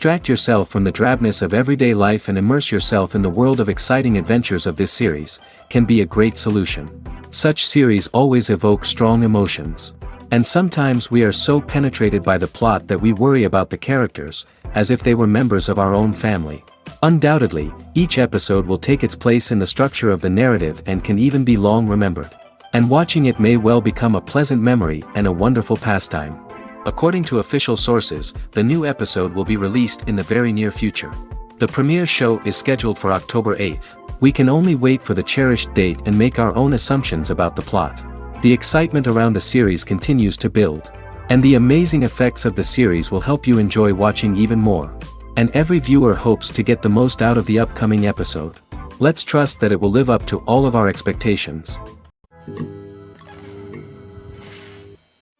Distract yourself from the drabness of everyday life and immerse yourself in the world of exciting adventures of this series, can be a great solution. Such series always evoke strong emotions. And sometimes we are so penetrated by the plot that we worry about the characters, as if they were members of our own family. Undoubtedly, each episode will take its place in the structure of the narrative and can even be long remembered. And watching it may well become a pleasant memory and a wonderful pastime. According to official sources, the new episode will be released in the very near future. The premiere show is scheduled for October 8th. We can only wait for the cherished date and make our own assumptions about the plot. The excitement around the series continues to build. And the amazing effects of the series will help you enjoy watching even more. And every viewer hopes to get the most out of the upcoming episode. Let's trust that it will live up to all of our expectations.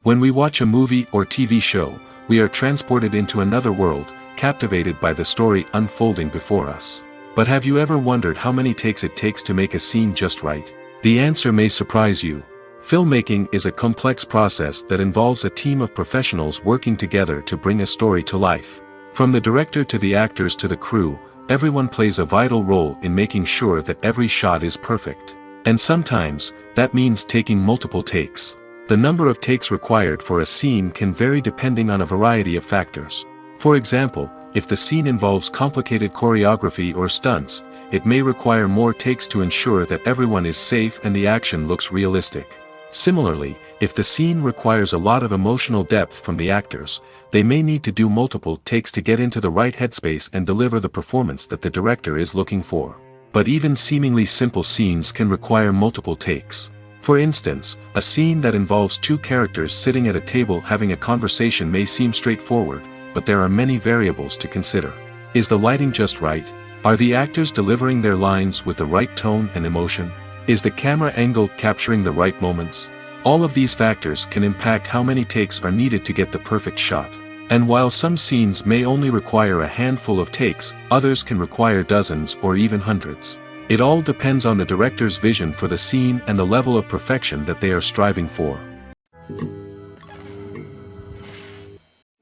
When we watch a movie or TV show, we are transported into another world, captivated by the story unfolding before us. But have you ever wondered how many takes it takes to make a scene just right? The answer may surprise you. Filmmaking is a complex process that involves a team of professionals working together to bring a story to life. From the director to the actors to the crew, everyone plays a vital role in making sure that every shot is perfect. And sometimes, that means taking multiple takes. The number of takes required for a scene can vary depending on a variety of factors. For example, if the scene involves complicated choreography or stunts, it may require more takes to ensure that everyone is safe and the action looks realistic. Similarly, if the scene requires a lot of emotional depth from the actors, they may need to do multiple takes to get into the right headspace and deliver the performance that the director is looking for. But even seemingly simple scenes can require multiple takes. For instance, a scene that involves two characters sitting at a table having a conversation may seem straightforward, but there are many variables to consider. Is the lighting just right? Are the actors delivering their lines with the right tone and emotion? Is the camera angle capturing the right moments? All of these factors can impact how many takes are needed to get the perfect shot. And while some scenes may only require a handful of takes, others can require dozens or even hundreds. It all depends on the director's vision for the scene and the level of perfection that they are striving for.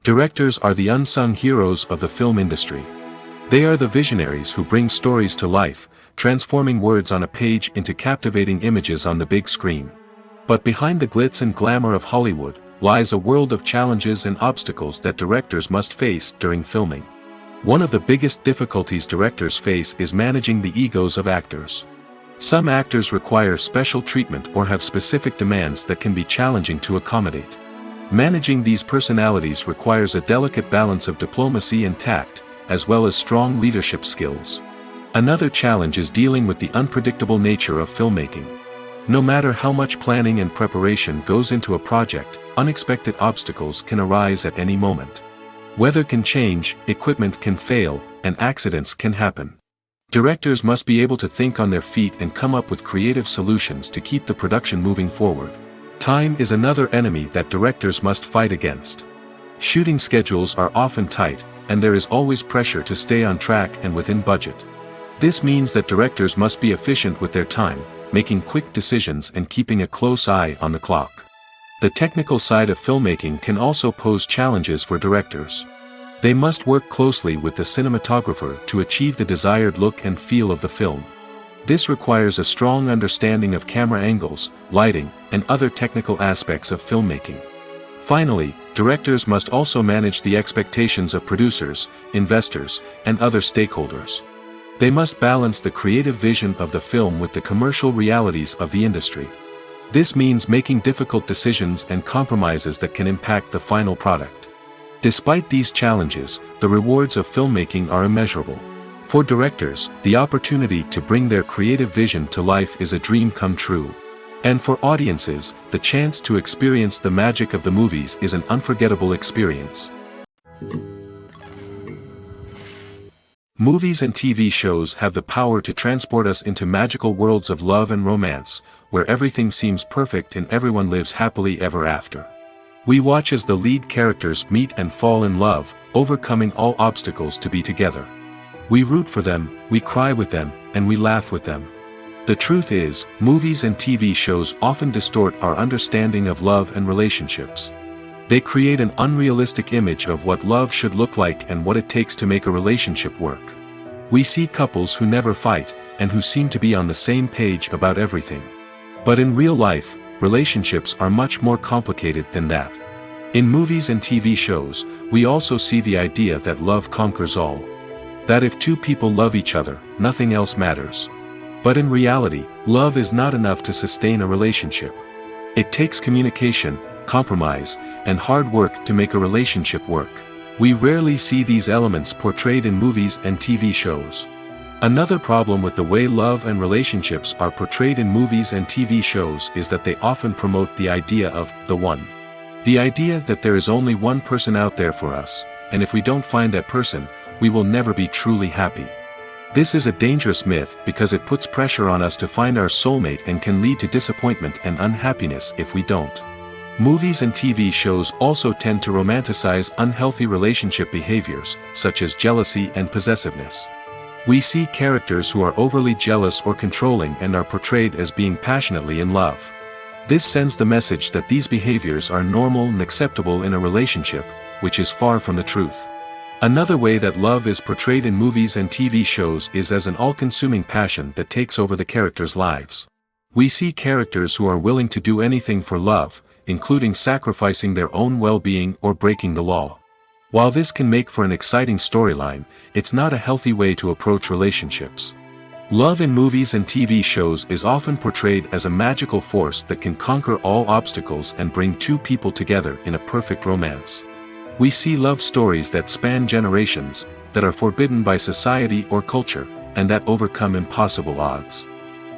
Directors are the unsung heroes of the film industry. They are the visionaries who bring stories to life, transforming words on a page into captivating images on the big screen. But behind the glitz and glamour of Hollywood, lies a world of challenges and obstacles that directors must face during filming. One of the biggest difficulties directors face is managing the egos of actors. Some actors require special treatment or have specific demands that can be challenging to accommodate. Managing these personalities requires a delicate balance of diplomacy and tact, as well as strong leadership skills. Another challenge is dealing with the unpredictable nature of filmmaking. No matter how much planning and preparation goes into a project, unexpected obstacles can arise at any moment. Weather can change, equipment can fail, and accidents can happen. Directors must be able to think on their feet and come up with creative solutions to keep the production moving forward. Time is another enemy that directors must fight against. Shooting schedules are often tight, and there is always pressure to stay on track and within budget. This means that directors must be efficient with their time, making quick decisions and keeping a close eye on the clock. The technical side of filmmaking can also pose challenges for directors. They must work closely with the cinematographer to achieve the desired look and feel of the film. This requires a strong understanding of camera angles, lighting, and other technical aspects of filmmaking. Finally, directors must also manage the expectations of producers, investors, and other stakeholders. They must balance the creative vision of the film with the commercial realities of the industry. This means making difficult decisions and compromises that can impact the final product. Despite these challenges, the rewards of filmmaking are immeasurable. For directors, the opportunity to bring their creative vision to life is a dream come true. And for audiences, the chance to experience the magic of the movies is an unforgettable experience. Movies and TV shows have the power to transport us into magical worlds of love and romance, where everything seems perfect and everyone lives happily ever after. We watch as the lead characters meet and fall in love, overcoming all obstacles to be together. We root for them, we cry with them, and we laugh with them. The truth is, movies and TV shows often distort our understanding of love and relationships. They create an unrealistic image of what love should look like and what it takes to make a relationship work. We see couples who never fight, and who seem to be on the same page about everything. But in real life, relationships are much more complicated than that. In movies and TV shows, we also see the idea that love conquers all. That if two people love each other, nothing else matters. But in reality, love is not enough to sustain a relationship. It takes communication, compromise, and hard work to make a relationship work. We rarely see these elements portrayed in movies and TV shows. Another problem with the way love and relationships are portrayed in movies and TV shows is that they often promote the idea of the one. The idea that there is only one person out there for us, and if we don't find that person, we will never be truly happy. This is a dangerous myth because it puts pressure on us to find our soulmate and can lead to disappointment and unhappiness if we don't. Movies and TV shows also tend to romanticize unhealthy relationship behaviors, such as jealousy and possessiveness. We see characters who are overly jealous or controlling and are portrayed as being passionately in love. This sends the message that these behaviors are normal and acceptable in a relationship, which is far from the truth. Another way that love is portrayed in movies and TV shows is as an all-consuming passion that takes over the characters' lives. We see characters who are willing to do anything for love, including sacrificing their own well-being or breaking the law. While this can make for an exciting storyline, it's not a healthy way to approach relationships. Love in movies and TV shows is often portrayed as a magical force that can conquer all obstacles and bring two people together in a perfect romance. We see love stories that span generations, that are forbidden by society or culture, and that overcome impossible odds.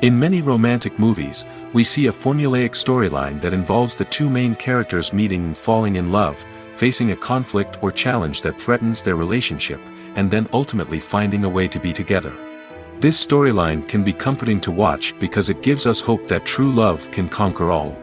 In many romantic movies, we see a formulaic storyline that involves the two main characters meeting and falling in love, facing a conflict or challenge that threatens their relationship, and then ultimately finding a way to be together. This storyline can be comforting to watch because it gives us hope that true love can conquer all.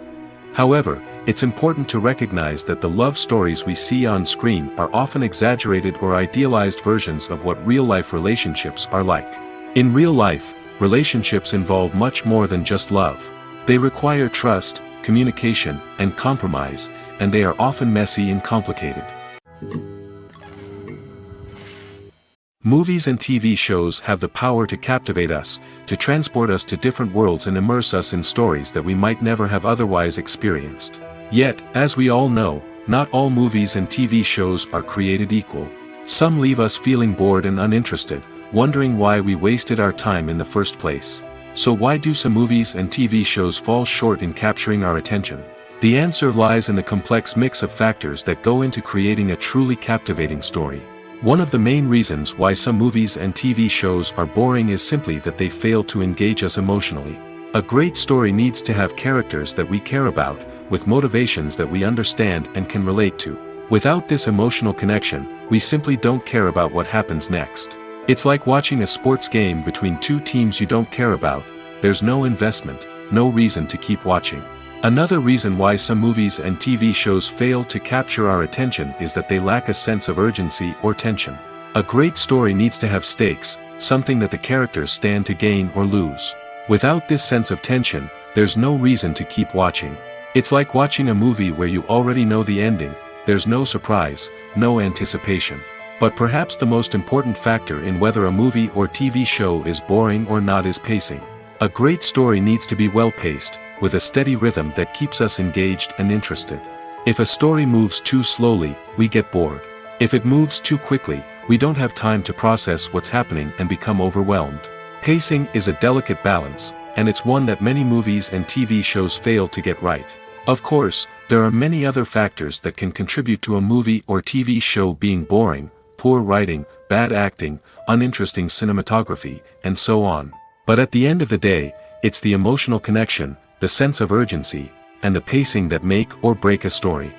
However, it's important to recognize that the love stories we see on screen are often exaggerated or idealized versions of what real-life relationships are like. In real life, relationships involve much more than just love. They require trust, communication, and compromise, and they are often messy and complicated. Movies and TV shows have the power to captivate us, to transport us to different worlds and immerse us in stories that we might never have otherwise experienced. Yet, as we all know, not all movies and TV shows are created equal. Some leave us feeling bored and uninterested, wondering why we wasted our time in the first place. So why do some movies and TV shows fall short in capturing our attention? The answer lies in the complex mix of factors that go into creating a truly captivating story. One of the main reasons why some movies and TV shows are boring is simply that they fail to engage us emotionally. A great story needs to have characters that we care about, with motivations that we understand and can relate to. Without this emotional connection, we simply don't care about what happens next. It's like watching a sports game between two teams you don't care about. There's no investment, no reason to keep watching. Another reason why some movies and TV shows fail to capture our attention is that they lack a sense of urgency or tension. A great story needs to have stakes, something that the characters stand to gain or lose. Without this sense of tension, there's no reason to keep watching. It's like watching a movie where you already know the ending. There's no surprise, no anticipation. But perhaps the most important factor in whether a movie or TV show is boring or not is pacing. A great story needs to be well-paced, with a steady rhythm that keeps us engaged and interested. If a story moves too slowly, we get bored. If it moves too quickly, we don't have time to process what's happening and become overwhelmed. Pacing is a delicate balance, and it's one that many movies and TV shows fail to get right. Of course, there are many other factors that can contribute to a movie or TV show being boring: poor writing, bad acting, uninteresting cinematography, and so on. But at the end of the day, it's the emotional connection, the sense of urgency, and the pacing that make or break a story.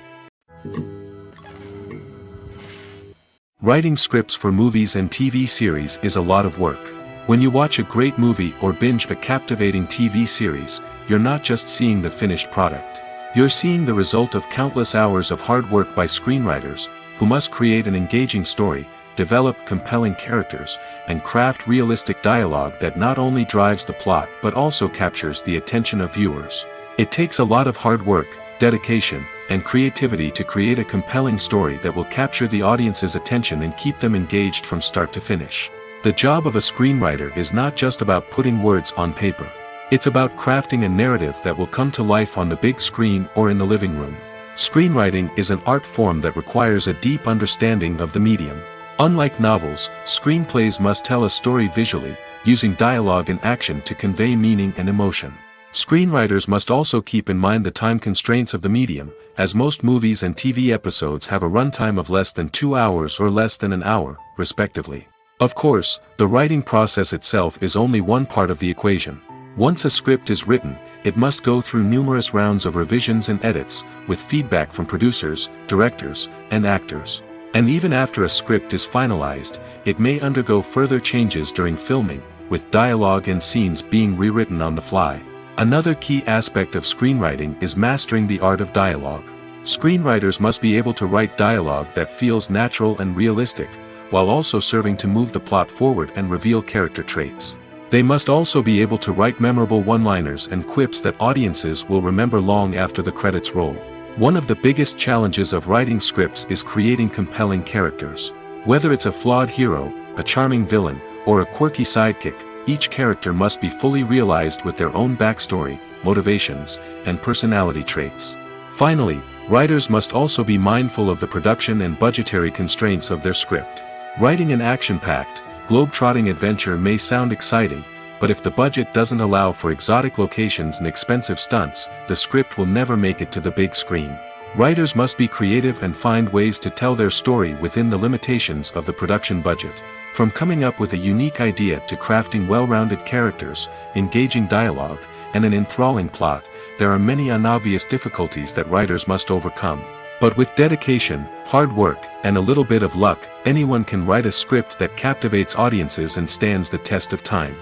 Writing scripts for movies and TV series is a lot of work. When you watch a great movie or binge a captivating TV series, you're not just seeing the finished product. You're seeing the result of countless hours of hard work by screenwriters, who must create an engaging story, develop compelling characters, and craft realistic dialogue that not only drives the plot but also captures the attention of viewers. It takes a lot of hard work, dedication, and creativity to create a compelling story that will capture the audience's attention and keep them engaged from start to finish. The job of a screenwriter is not just about putting words on paper. It's about crafting a narrative that will come to life on the big screen or in the living room. Screenwriting is an art form that requires a deep understanding of the medium. Unlike novels, screenplays must tell a story visually, using dialogue and action to convey meaning and emotion. Screenwriters must also keep in mind the time constraints of the medium, as most movies and TV episodes have a runtime of less than 2 hours or less than an hour, respectively. Of course, the writing process itself is only one part of the equation. Once a script is written, it must go through numerous rounds of revisions and edits, with feedback from producers, directors, and actors. And even after a script is finalized, it may undergo further changes during filming, with dialogue and scenes being rewritten on the fly. Another key aspect of screenwriting is mastering the art of dialogue. Screenwriters must be able to write dialogue that feels natural and realistic, while also serving to move the plot forward and reveal character traits. They must also be able to write memorable one-liners and quips that audiences will remember long after the credits roll. One of the biggest challenges of writing scripts is creating compelling characters. Whether it's a flawed hero, a charming villain, or a quirky sidekick, each character must be fully realized with their own backstory, motivations, and personality traits. Finally, writers must also be mindful of the production and budgetary constraints of their script. Writing an action-packed, globe-trotting adventure may sound exciting, but if the budget doesn't allow for exotic locations and expensive stunts, the script will never make it to the big screen. Writers must be creative and find ways to tell their story within the limitations of the production budget. From coming up with a unique idea to crafting well-rounded characters, engaging dialogue, and an enthralling plot, there are many unobvious difficulties that writers must overcome. But with dedication, hard work, and a little bit of luck, anyone can write a script that captivates audiences and stands the test of time.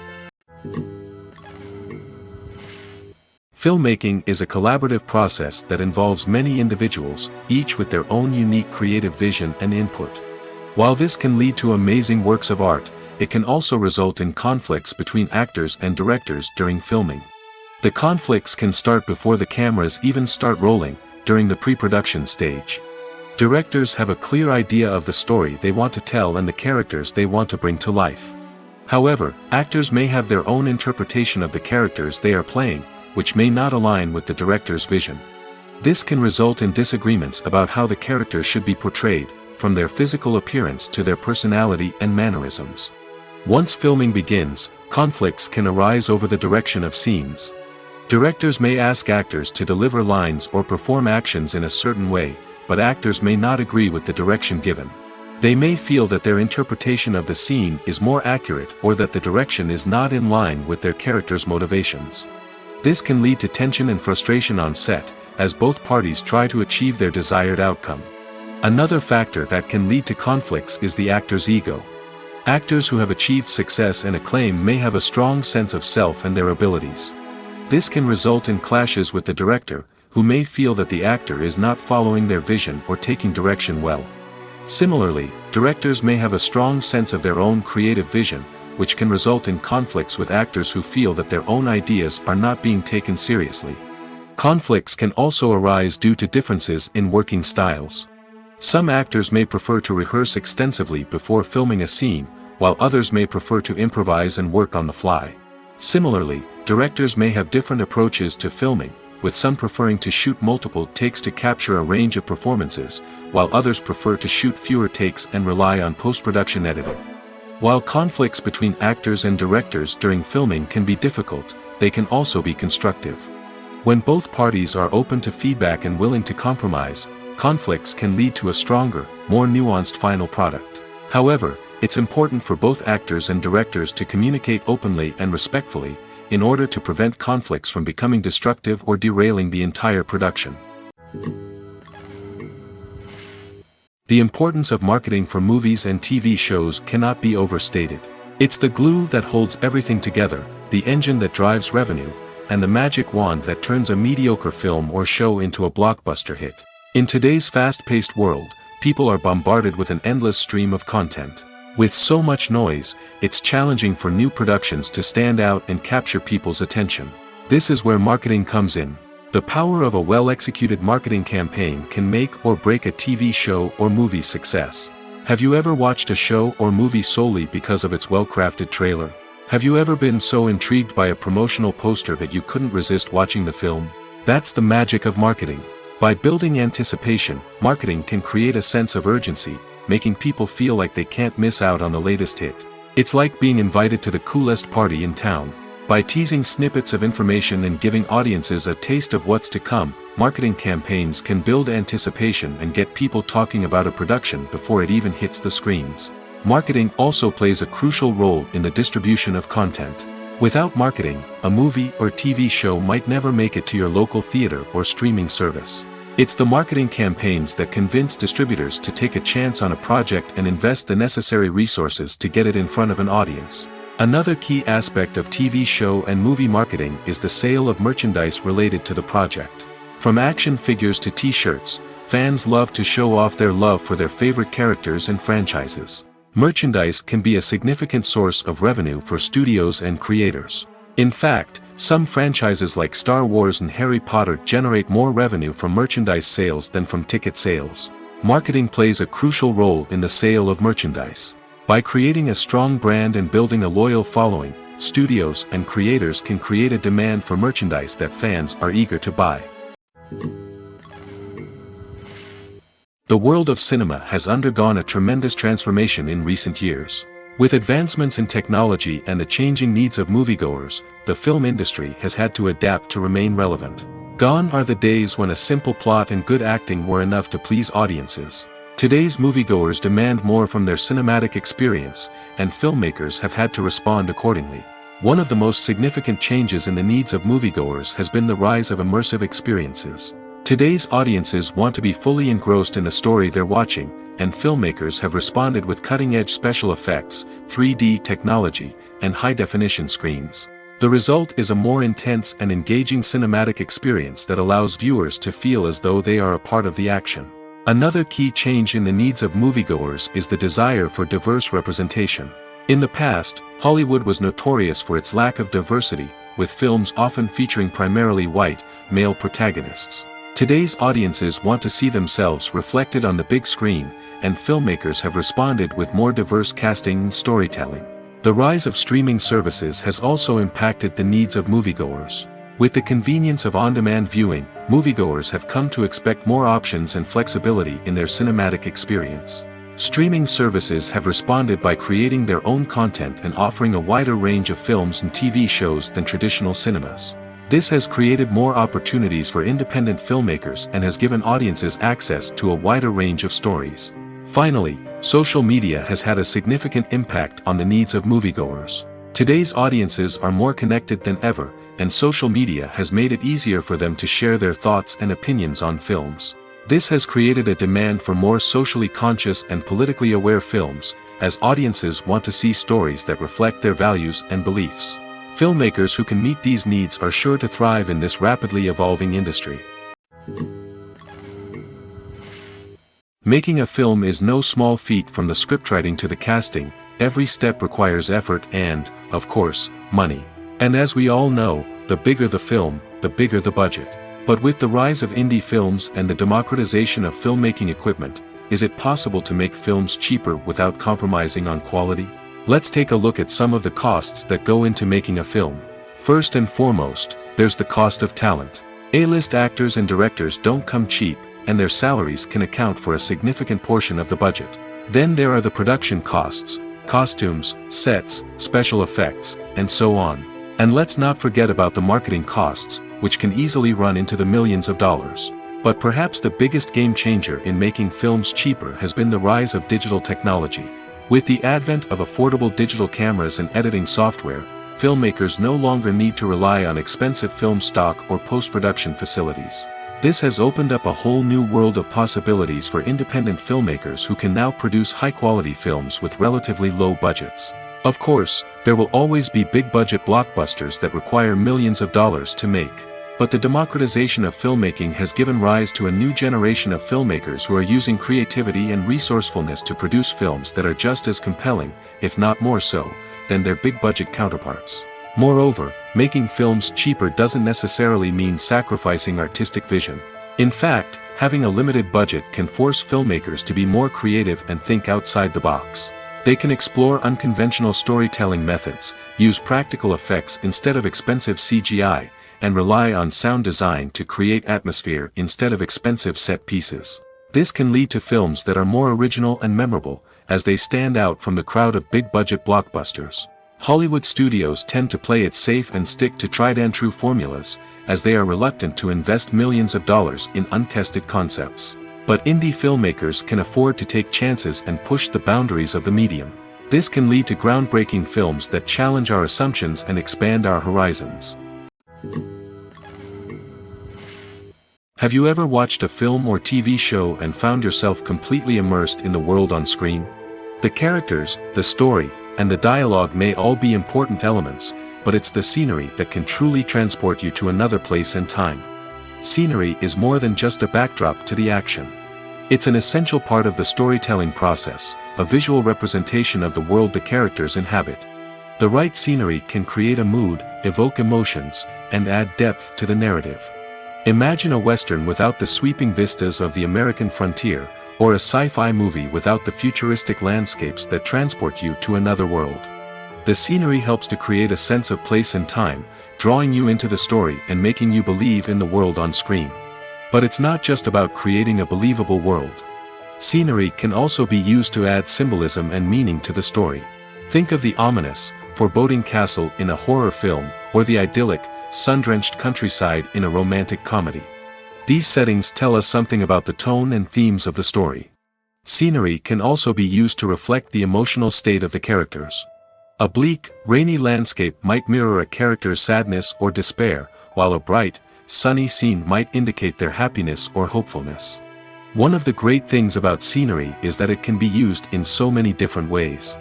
Filmmaking is a collaborative process that involves many individuals, each with their own unique creative vision and input. While this can lead to amazing works of art, it can also result in conflicts between actors and directors during filming. The conflicts can start before the cameras even start rolling, during the pre-production stage. Directors have a clear idea of the story they want to tell and the characters they want to bring to life. However, actors may have their own interpretation of the characters they are playing, which may not align with the director's vision. This can result in disagreements about how the characters should be portrayed, from their physical appearance to their personality and mannerisms. Once filming begins, conflicts can arise over the direction of scenes. Directors may ask actors to deliver lines or perform actions in a certain way, but actors may not agree with the direction given. They may feel that their interpretation of the scene is more accurate or that the direction is not in line with their character's motivations. This can lead to tension and frustration on set, as both parties try to achieve their desired outcome. Another factor that can lead to conflicts is the actor's ego. Actors who have achieved success and acclaim may have a strong sense of self and their abilities. This can result in clashes with the director, who may feel that the actor is not following their vision or taking direction well. Similarly, directors may have a strong sense of their own creative vision, which can result in conflicts with actors who feel that their own ideas are not being taken seriously. Conflicts can also arise due to differences in working styles. Some actors may prefer to rehearse extensively before filming a scene, while others may prefer to improvise and work on the fly. Similarly, directors may have different approaches to filming, with some preferring to shoot multiple takes to capture a range of performances, while others prefer to shoot fewer takes and rely on post-production editing. While conflicts between actors and directors during filming can be difficult, they can also be constructive. When both parties are open to feedback and willing to compromise, conflicts can lead to a stronger, more nuanced final product. However, it's important for both actors and directors to communicate openly and respectfully, in order to prevent conflicts from becoming destructive or derailing the entire production. The importance of marketing for movies and TV shows cannot be overstated. It's the glue that holds everything together, the engine that drives revenue, and the magic wand that turns a mediocre film or show into a blockbuster hit. In today's fast-paced world, people are bombarded with an endless stream of content. With so much noise, it's challenging for new productions to stand out and capture people's attention. This is where marketing comes in. The power of a well-executed marketing campaign can make or break a TV show or movie's success. Have you ever watched a show or movie solely because of its well-crafted trailer? Have you ever been so intrigued by a promotional poster that you couldn't resist watching the film? That's the magic of marketing. By building anticipation, marketing can create a sense of urgency, making people feel like they can't miss out on the latest hit. It's like being invited to the coolest party in town. By teasing snippets of information and giving audiences a taste of what's to come, marketing campaigns can build anticipation and get people talking about a production before it even hits the screens. Marketing also plays a crucial role in the distribution of content. Without marketing, a movie or TV show might never make it to your local theater or streaming service. It's the marketing campaigns that convince distributors to take a chance on a project and invest the necessary resources to get it in front of an audience. Another key aspect of TV show and movie marketing is the sale of merchandise related to the project. From action figures to t-shirts, fans love to show off their love for their favorite characters and franchises. Merchandise can be a significant source of revenue for studios and creators. In fact, some franchises like Star Wars and Harry Potter generate more revenue from merchandise sales than from ticket sales. Marketing plays a crucial role in the sale of merchandise. By creating a strong brand and building a loyal following, studios and creators can create a demand for merchandise that fans are eager to buy. The world of cinema has undergone a tremendous transformation in recent years. With advancements in technology and the changing needs of moviegoers, the film industry has had to adapt to remain relevant. Gone are the days when a simple plot and good acting were enough to please audiences. Today's moviegoers demand more from their cinematic experience, and filmmakers have had to respond accordingly. One of the most significant changes in the needs of moviegoers has been the rise of immersive experiences. Today's audiences want to be fully engrossed in the story they're watching, and filmmakers have responded with cutting-edge special effects, 3D technology, and high-definition screens. The result is a more intense and engaging cinematic experience that allows viewers to feel as though they are a part of the action. Another key change in the needs of moviegoers is the desire for diverse representation. In the past, Hollywood was notorious for its lack of diversity, with films often featuring primarily white, male protagonists. Today's audiences want to see themselves reflected on the big screen, and filmmakers have responded with more diverse casting and storytelling. The rise of streaming services has also impacted the needs of moviegoers. With the convenience of on-demand viewing, moviegoers have come to expect more options and flexibility in their cinematic experience. Streaming services have responded by creating their own content and offering a wider range of films and TV shows than traditional cinemas. This has created more opportunities for independent filmmakers and has given audiences access to a wider range of stories. Finally, social media has had a significant impact on the needs of moviegoers. Today's audiences are more connected than ever, and social media has made it easier for them to share their thoughts and opinions on films. This has created a demand for more socially conscious and politically aware films, as audiences want to see stories that reflect their values and beliefs. Filmmakers who can meet these needs are sure to thrive in this rapidly evolving industry. Making a film is no small feat. From the scriptwriting to the casting, every step requires effort and, of course, money. And as we all know, the bigger the film, the bigger the budget. But with the rise of indie films and the democratization of filmmaking equipment, is it possible to make films cheaper without compromising on quality? Let's take a look at some of the costs that go into making a film. First and foremost, there's the cost of talent. A-list actors and directors don't come cheap, and their salaries can account for a significant portion of the budget. Then there are the production costs, costumes, sets, special effects, and so on. And let's not forget about the marketing costs, which can easily run into the millions of dollars. But perhaps the biggest game changer in making films cheaper has been the rise of digital technology. With the advent of affordable digital cameras and editing software, filmmakers no longer need to rely on expensive film stock or post-production facilities. This has opened up a whole new world of possibilities for independent filmmakers who can now produce high-quality films with relatively low budgets. Of course, there will always be big-budget blockbusters that require millions of dollars to make. But the democratization of filmmaking has given rise to a new generation of filmmakers who are using creativity and resourcefulness to produce films that are just as compelling, if not more so, than their big-budget counterparts. Moreover, making films cheaper doesn't necessarily mean sacrificing artistic vision. In fact, having a limited budget can force filmmakers to be more creative and think outside the box. They can explore unconventional storytelling methods, use practical effects instead of expensive CGI, and rely on sound design to create atmosphere instead of expensive set pieces. This can lead to films that are more original and memorable, as they stand out from the crowd of big-budget blockbusters. Hollywood studios tend to play it safe and stick to tried-and-true formulas, as they are reluctant to invest millions of dollars in untested concepts. But indie filmmakers can afford to take chances and push the boundaries of the medium. This can lead to groundbreaking films that challenge our assumptions and expand our horizons. Have you ever watched a film or TV show and found yourself completely immersed in the world on screen? The characters, the story, and the dialogue may all be important elements, but it's the scenery that can truly transport you to another place and time. Scenery is more than just a backdrop to the action. It's an essential part of the storytelling process, a visual representation of the world the characters inhabit. The right scenery can create a mood, evoke emotions, and add depth to the narrative. Imagine a Western without the sweeping vistas of the American frontier, or a sci-fi movie without the futuristic landscapes that transport you to another world. The scenery helps to create a sense of place and time, drawing you into the story and making you believe in the world on screen. But it's not just about creating a believable world. Scenery can also be used to add symbolism and meaning to the story. Think of the ominous, foreboding castle in a horror film, or the idyllic, sun-drenched countryside in a romantic comedy. These settings tell us something about the tone and themes of the story. Scenery can also be used to reflect the emotional state of the characters. A bleak, rainy landscape might mirror a character's sadness or despair, while a bright, sunny scene might indicate their happiness or hopefulness. One of the great things about scenery is that it can be used in so many different ways.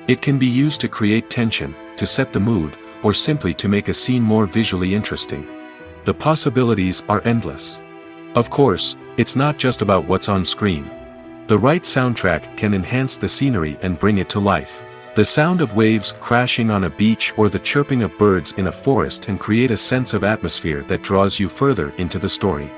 It can be used to create tension, to set the mood, or simply to make a scene more visually interesting. The possibilities are endless. Of course, it's not just about what's on screen. The right soundtrack can enhance the scenery and bring it to life. The sound of waves crashing on a beach or the chirping of birds in a forest can create a sense of atmosphere that draws you further into the story.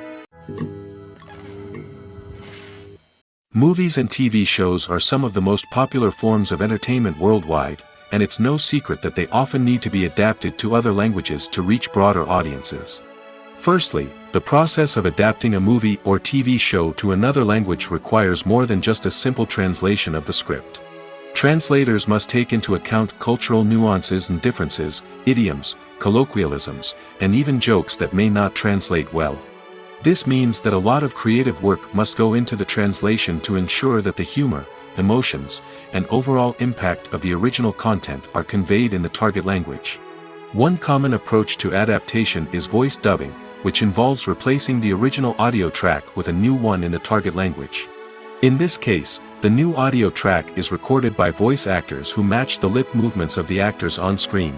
Movies and TV shows are some of the most popular forms of entertainment worldwide, and it's no secret that they often need to be adapted to other languages to reach broader audiences. Firstly, the process of adapting a movie or TV show to another language requires more than just a simple translation of the script. Translators must take into account cultural nuances and differences, idioms, colloquialisms, and even jokes that may not translate well. This means that a lot of creative work must go into the translation to ensure that the humor, emotions, and overall impact of the original content are conveyed in the target language. One common approach to adaptation is voice dubbing, which involves replacing the original audio track with a new one in the target language. In this case, the new audio track is recorded by voice actors who match the lip movements of the actors on screen.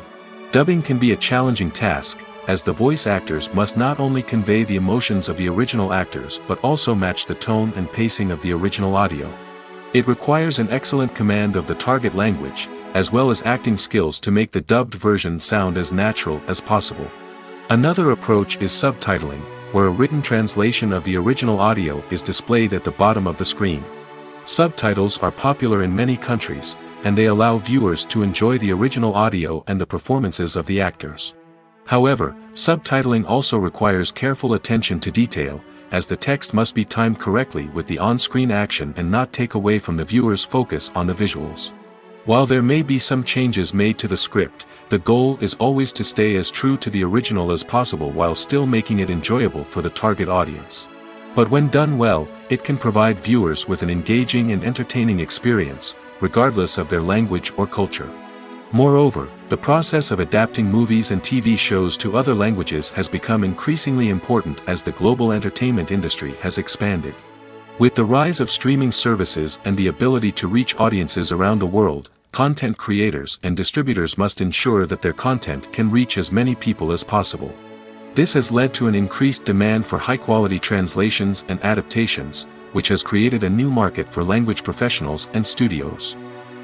Dubbing can be a challenging task, as the voice actors must not only convey the emotions of the original actors but also match the tone and pacing of the original audio. It requires an excellent command of the target language, as well as acting skills to make the dubbed version sound as natural as possible. Another approach is subtitling, where a written translation of the original audio is displayed at the bottom of the screen. Subtitles are popular in many countries, and they allow viewers to enjoy the original audio and the performances of the actors. However, subtitling also requires careful attention to detail, as the text must be timed correctly with the on-screen action and not take away from the viewer's focus on the visuals. While there may be some changes made to the script, the goal is always to stay as true to the original as possible while still making it enjoyable for the target audience. But when done well, it can provide viewers with an engaging and entertaining experience, regardless of their language or culture. Moreover, the process of adapting movies and TV shows to other languages has become increasingly important as the global entertainment industry has expanded. With the rise of streaming services and the ability to reach audiences around the world, content creators and distributors must ensure that their content can reach as many people as possible. This has led to an increased demand for high-quality translations and adaptations, which has created a new market for language professionals and studios.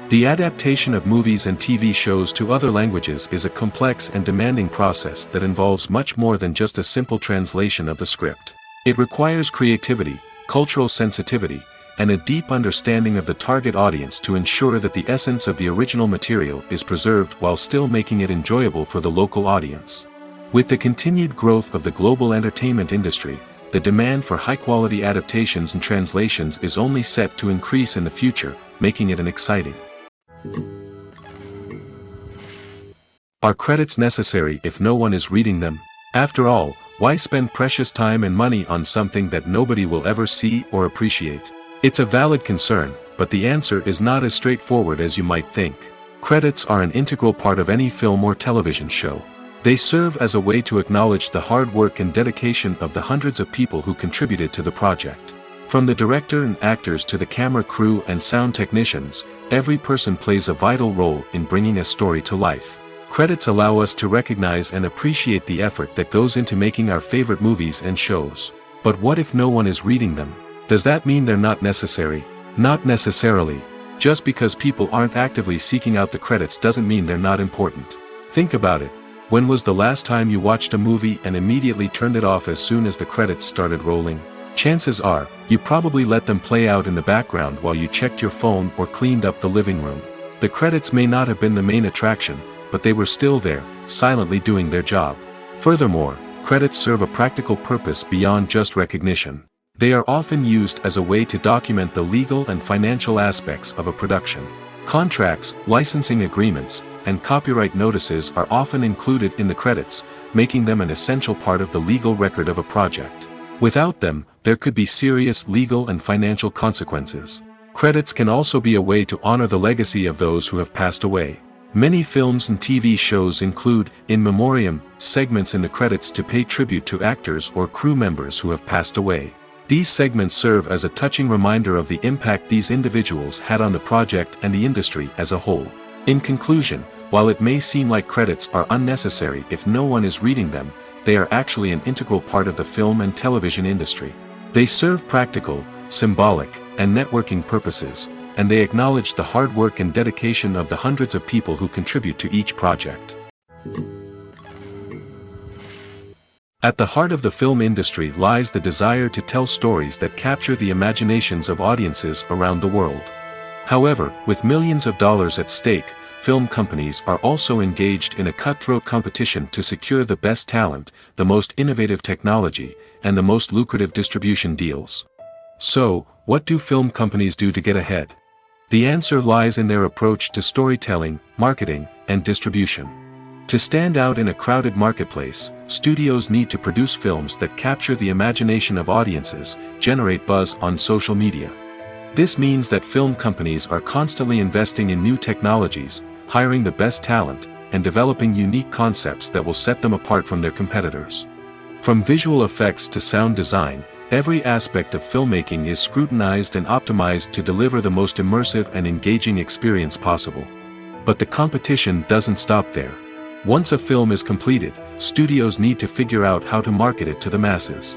The adaptation of movies and TV shows to other languages is a complex and demanding process that involves much more than just a simple translation of the script. It requires creativity, cultural sensitivity, and a deep understanding of the target audience to ensure that the essence of the original material is preserved while still making it enjoyable for the local audience. With the continued growth of the global entertainment industry, the demand for high-quality adaptations and translations is only set to increase in the future, making it an exciting. Are credits necessary if no one is reading them? After all, why spend precious time and money on something that nobody will ever see or appreciate? It's a valid concern, but the answer is not as straightforward as you might think. Credits are an integral part of any film or television show. They serve as a way to acknowledge the hard work and dedication of the hundreds of people who contributed to the project. From the director and actors to the camera crew and sound technicians, every person plays a vital role in bringing a story to life. Credits allow us to recognize and appreciate the effort that goes into making our favorite movies and shows. But what if no one is reading them? Does that mean they're not necessary? Not necessarily. Just because people aren't actively seeking out the credits doesn't mean they're not important. Think about it. When was the last time you watched a movie and immediately turned it off as soon as the credits started rolling? Chances are, you probably let them play out in the background while you checked your phone or cleaned up the living room. The credits may not have been the main attraction, but they were still there, silently doing their job. Furthermore, credits serve a practical purpose beyond just recognition. They are often used as a way to document the legal and financial aspects of a production. Contracts, licensing agreements, and copyright notices are often included in the credits, making them an essential part of the legal record of a project. Without them, there could be serious legal and financial consequences. Credits can also be a way to honor the legacy of those who have passed away. Many films and TV shows include, in memoriam, segments in the credits to pay tribute to actors or crew members who have passed away. These segments serve as a touching reminder of the impact these individuals had on the project and the industry as a whole. In conclusion, while it may seem like credits are unnecessary if no one is reading them, they are actually an integral part of the film and television industry. They serve practical, symbolic, and networking purposes, and they acknowledge the hard work and dedication of the hundreds of people who contribute to each project. At the heart of the film industry lies the desire to tell stories that capture the imaginations of audiences around the world. However, with millions of dollars at stake, film companies are also engaged in a cutthroat competition to secure the best talent, the most innovative technology, and the most lucrative distribution deals. So, what do film companies do to get ahead? The answer lies in their approach to storytelling, marketing, and distribution. To stand out in a crowded marketplace, studios need to produce films that capture the imagination of audiences, generate buzz on social media. This means that film companies are constantly investing in new technologies, hiring the best talent, and developing unique concepts that will set them apart from their competitors. From visual effects to sound design, every aspect of filmmaking is scrutinized and optimized to deliver the most immersive and engaging experience possible. But the competition doesn't stop there. Once a film is completed, studios need to figure out how to market it to the masses.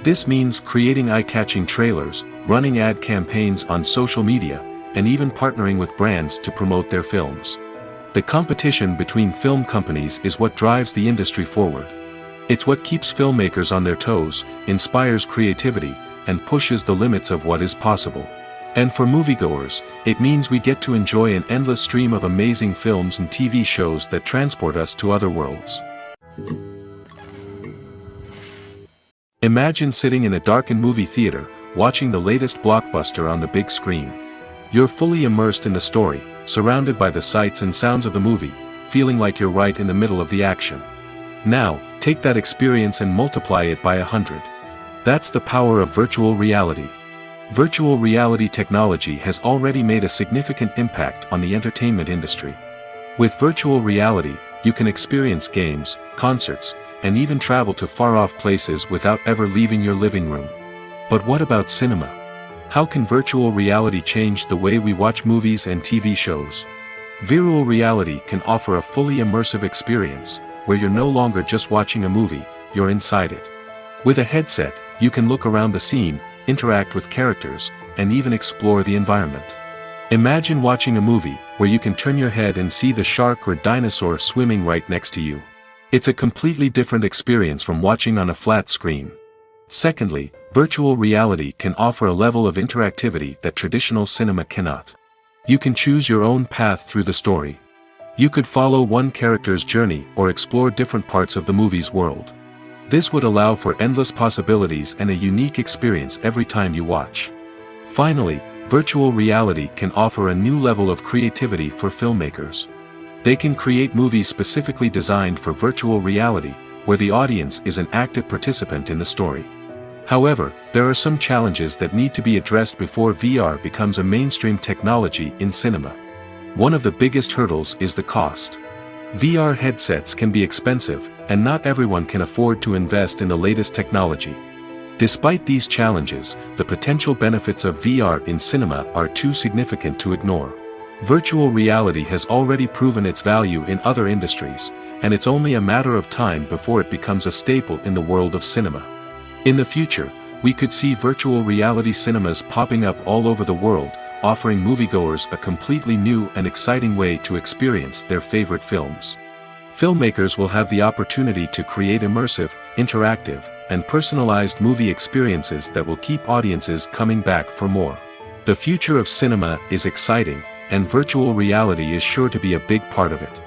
This means creating eye-catching trailers, running ad campaigns on social media, and even partnering with brands to promote their films. The competition between film companies is what drives the industry forward. It's what keeps filmmakers on their toes, inspires creativity, and pushes the limits of what is possible. And for moviegoers, it means we get to enjoy an endless stream of amazing films and TV shows that transport us to other worlds. Imagine sitting in a darkened movie theater, watching the latest blockbuster on the big screen. You're fully immersed in the story, surrounded by the sights and sounds of the movie, feeling like you're right in the middle of the action. Now, take that experience and multiply it by 100. That's the power of virtual reality. Virtual reality technology has already made a significant impact on the entertainment industry. With virtual reality, you can experience games, concerts, and even travel to far-off places without ever leaving your living room. But what about cinema? How can virtual reality change the way we watch movies and TV shows? Virtual reality can offer a fully immersive experience, where you're no longer just watching a movie, you're inside it. With a headset, you can look around the scene, interact with characters, and even explore the environment. Imagine watching a movie where you can turn your head and see the shark or dinosaur swimming right next to you. It's a completely different experience from watching on a flat screen. Secondly, virtual reality can offer a level of interactivity that traditional cinema cannot. You can choose your own path through the story. You could follow one character's journey or explore different parts of the movie's world. This would allow for endless possibilities and a unique experience every time you watch. Finally, virtual reality can offer a new level of creativity for filmmakers. They can create movies specifically designed for virtual reality, where the audience is an active participant in the story. However, there are some challenges that need to be addressed before VR becomes a mainstream technology in cinema. One of the biggest hurdles is the cost. VR headsets can be expensive, and not everyone can afford to invest in the latest technology. Despite these challenges, the potential benefits of VR in cinema are too significant to ignore. Virtual reality has already proven its value in other industries, and it's only a matter of time before it becomes a staple in the world of cinema. In the future, we could see virtual reality cinemas popping up all over the world, offering moviegoers a completely new and exciting way to experience their favorite films. Filmmakers will have the opportunity to create immersive, interactive, and personalized movie experiences that will keep audiences coming back for more. The future of cinema is exciting, and virtual reality is sure to be a big part of it.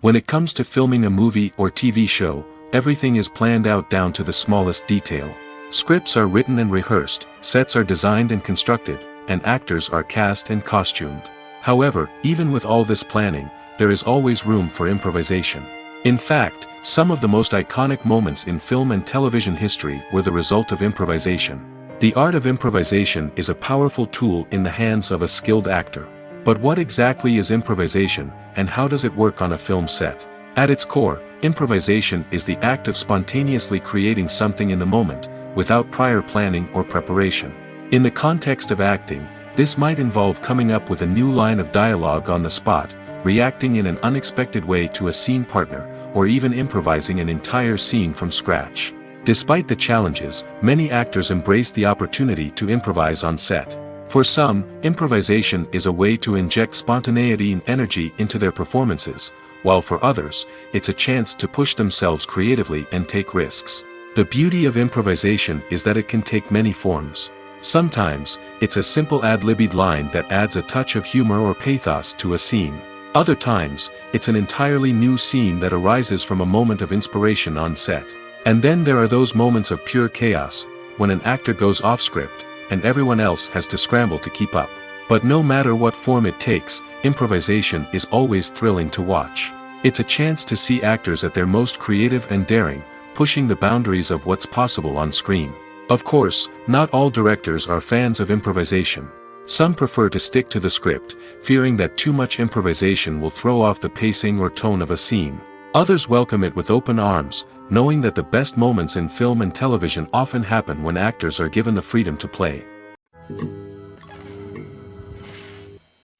When it comes to filming a movie or TV show, everything is planned out down to the smallest detail. Scripts are written and rehearsed, sets are designed and constructed, and actors are cast and costumed. However, even with all this planning, there is always room for improvisation. In fact, some of the most iconic moments in film and television history were the result of improvisation. The art of improvisation is a powerful tool in the hands of a skilled actor. But what exactly is improvisation, and how does it work on a film set? At its core, improvisation is the act of spontaneously creating something in the moment, without prior planning or preparation. In the context of acting, this might involve coming up with a new line of dialogue on the spot, reacting in an unexpected way to a scene partner, or even improvising an entire scene from scratch. Despite the challenges, many actors embrace the opportunity to improvise on set. For some, improvisation is a way to inject spontaneity and energy into their performances, while for others, it's a chance to push themselves creatively and take risks. The beauty of improvisation is that it can take many forms. Sometimes, it's a simple ad-libbed line that adds a touch of humor or pathos to a scene. Other times, it's an entirely new scene that arises from a moment of inspiration on set. And then there are those moments of pure chaos, when an actor goes off script, and everyone else has to scramble to keep up. But no matter what form it takes, improvisation is always thrilling to watch. It's a chance to see actors at their most creative and daring, pushing the boundaries of what's possible on screen. Of course, not all directors are fans of improvisation. Some prefer to stick to the script, fearing that too much improvisation will throw off the pacing or tone of a scene. Others welcome it with open arms, knowing that the best moments in film and television often happen when actors are given the freedom to play.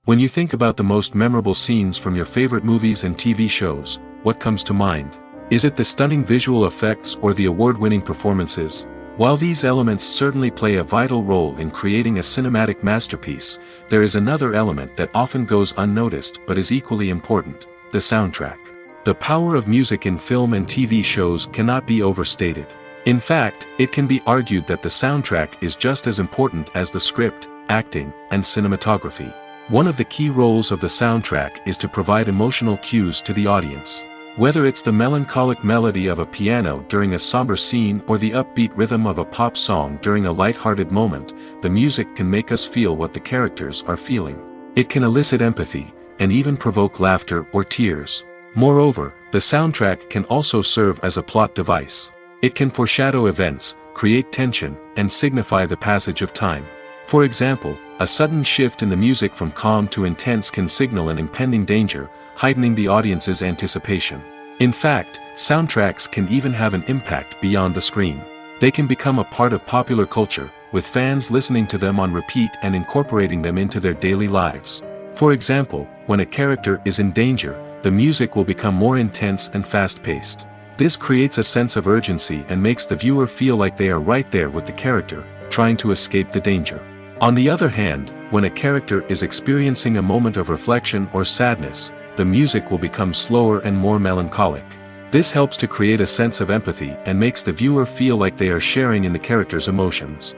When you think about the most memorable scenes from your favorite movies and TV shows, what comes to mind? Is it the stunning visual effects or the award-winning performances? While these elements certainly play a vital role in creating a cinematic masterpiece, there is another element that often goes unnoticed but is equally important: the soundtrack. The power of music in film and TV shows cannot be overstated. In fact, it can be argued that the soundtrack is just as important as the script, acting, and cinematography. One of the key roles of the soundtrack is to provide emotional cues to the audience. Whether it's the melancholic melody of a piano during a somber scene or the upbeat rhythm of a pop song during a light-hearted moment, the music can make us feel what the characters are feeling. It can elicit empathy, and even provoke laughter or tears. Moreover, the soundtrack can also serve as a plot device. It can foreshadow events, create tension, and signify the passage of time. For example, a sudden shift in the music from calm to intense can signal an impending danger, heightening the audience's anticipation. In fact, soundtracks can even have an impact beyond the screen. They can become a part of popular culture, with fans listening to them on repeat and incorporating them into their daily lives. For example, when a character is in danger, the music will become more intense and fast-paced. This creates a sense of urgency and makes the viewer feel like they are right there with the character, trying to escape the danger. On the other hand, when a character is experiencing a moment of reflection or sadness, the music will become slower and more melancholic. This helps to create a sense of empathy and makes the viewer feel like they are sharing in the character's emotions.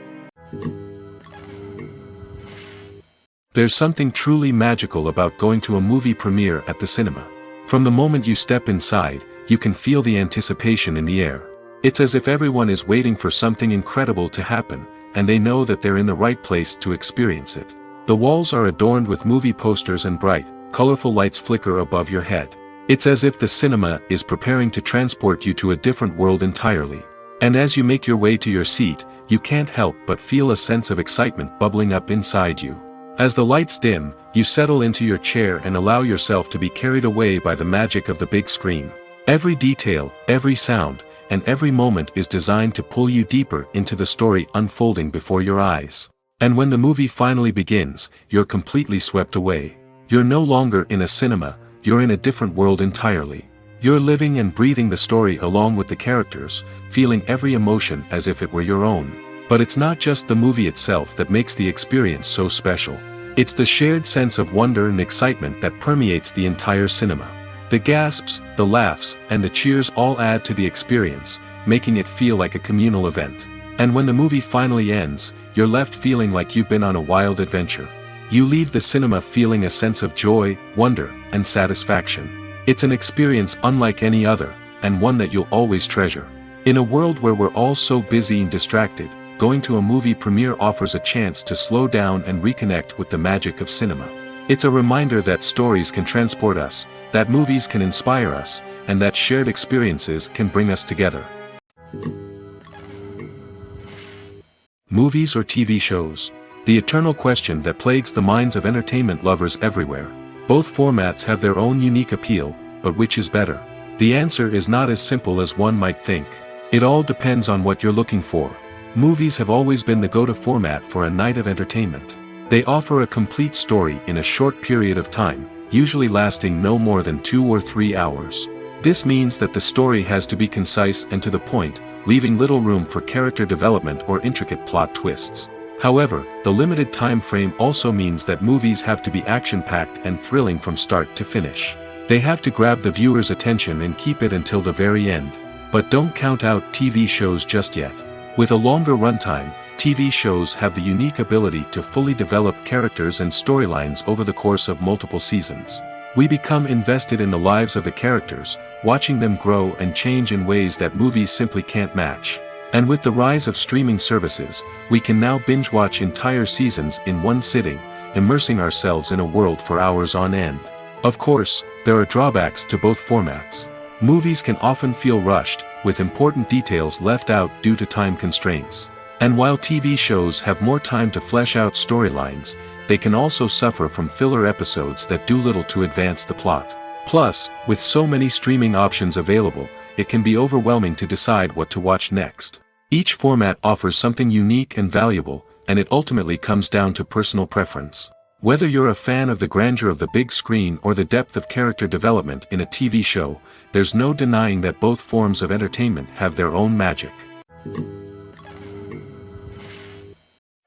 There's something truly magical about going to a movie premiere at the cinema. From the moment you step inside, you can feel the anticipation in the air. It's as if everyone is waiting for something incredible to happen, and they know that they're in the right place to experience it. The walls are adorned with movie posters and bright, colorful lights flicker above your head. It's as if the cinema is preparing to transport you to a different world entirely. And as you make your way to your seat, you can't help but feel a sense of excitement bubbling up inside you. As the lights dim, you settle into your chair and allow yourself to be carried away by the magic of the big screen. Every detail, every sound, and every moment is designed to pull you deeper into the story unfolding before your eyes. And when the movie finally begins, you're completely swept away. You're no longer in a cinema, you're in a different world entirely. You're living and breathing the story along with the characters, feeling every emotion as if it were your own. But it's not just the movie itself that makes the experience so special. It's the shared sense of wonder and excitement that permeates the entire cinema. The gasps, the laughs, and the cheers all add to the experience, making it feel like a communal event. And when the movie finally ends, you're left feeling like you've been on a wild adventure. You leave the cinema feeling a sense of joy, wonder, and satisfaction. It's an experience unlike any other, and one that you'll always treasure. In a world where we're all so busy and distracted, going to a movie premiere offers a chance to slow down and reconnect with the magic of cinema. It's a reminder that stories can transport us, that movies can inspire us, and that shared experiences can bring us together. Movies or TV shows? The eternal question that plagues the minds of entertainment lovers everywhere. Both formats have their own unique appeal, but which is better? The answer is not as simple as one might think. It all depends on what you're looking for. Movies have always been the go-to format for a night of entertainment. They offer a complete story in a short period of time, usually lasting no more than 2 or 3 hours. This means that the story has to be concise and to the point, leaving little room for character development or intricate plot twists. However, the limited time frame also means that movies have to be action-packed and thrilling from start to finish. They have to grab the viewer's attention and keep it until the very end. But don't count out TV shows just yet. With a longer runtime, TV shows have the unique ability to fully develop characters and storylines over the course of multiple seasons. We become invested in the lives of the characters, watching them grow and change in ways that movies simply can't match. And with the rise of streaming services, we can now binge-watch entire seasons in one sitting, immersing ourselves in a world for hours on end. Of course, there are drawbacks to both formats. Movies can often feel rushed, with important details left out due to time constraints. And while TV shows have more time to flesh out storylines, they can also suffer from filler episodes that do little to advance the plot. Plus, with so many streaming options available, it can be overwhelming to decide what to watch next. Each format offers something unique and valuable, and it ultimately comes down to personal preference. Whether you're a fan of the grandeur of the big screen or the depth of character development in a TV show, there's no denying that both forms of entertainment have their own magic.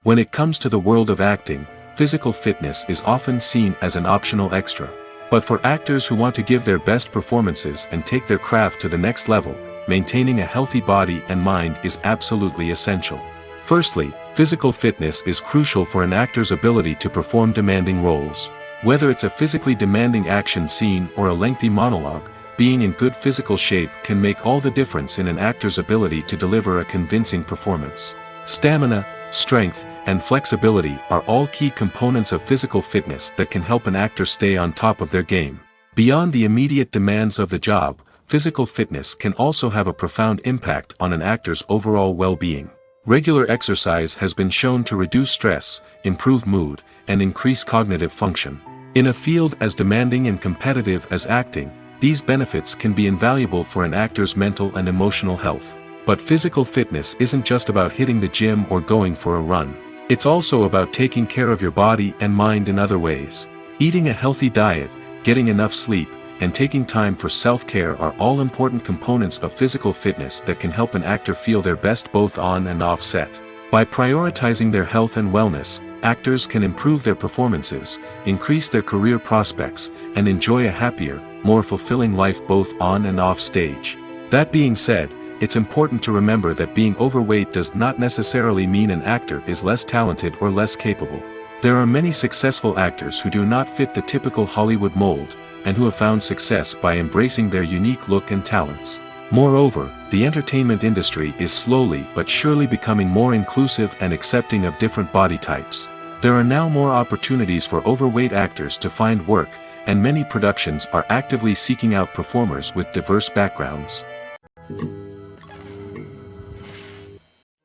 When it comes to the world of acting, physical fitness is often seen as an optional extra. But for actors who want to give their best performances and take their craft to the next level, maintaining a healthy body and mind is absolutely essential. Firstly, physical fitness is crucial for an actor's ability to perform demanding roles. Whether it's a physically demanding action scene or a lengthy monologue, being in good physical shape can make all the difference in an actor's ability to deliver a convincing performance. Stamina, strength, and flexibility are all key components of physical fitness that can help an actor stay on top of their game. Beyond the immediate demands of the job, physical fitness can also have a profound impact on an actor's overall well-being. Regular exercise has been shown to reduce stress, improve mood, and increase cognitive function. In a field as demanding and competitive as acting, these benefits can be invaluable for an actor's mental and emotional health. But physical fitness isn't just about hitting the gym or going for a run. It's also about taking care of your body and mind in other ways. Eating a healthy diet, getting enough sleep, and taking time for self-care are all important components of physical fitness that can help an actor feel their best both on and off set. By prioritizing their health and wellness, actors can improve their performances, increase their career prospects, and enjoy a happier, more fulfilling life both on and off stage. That being said, it's important to remember that being overweight does not necessarily mean an actor is less talented or less capable. There are many successful actors who do not fit the typical Hollywood mold, and who have found success by embracing their unique look and talents. Moreover, the entertainment industry is slowly but surely becoming more inclusive and accepting of different body types. There are now more opportunities for overweight actors to find work, and many productions are actively seeking out performers with diverse backgrounds.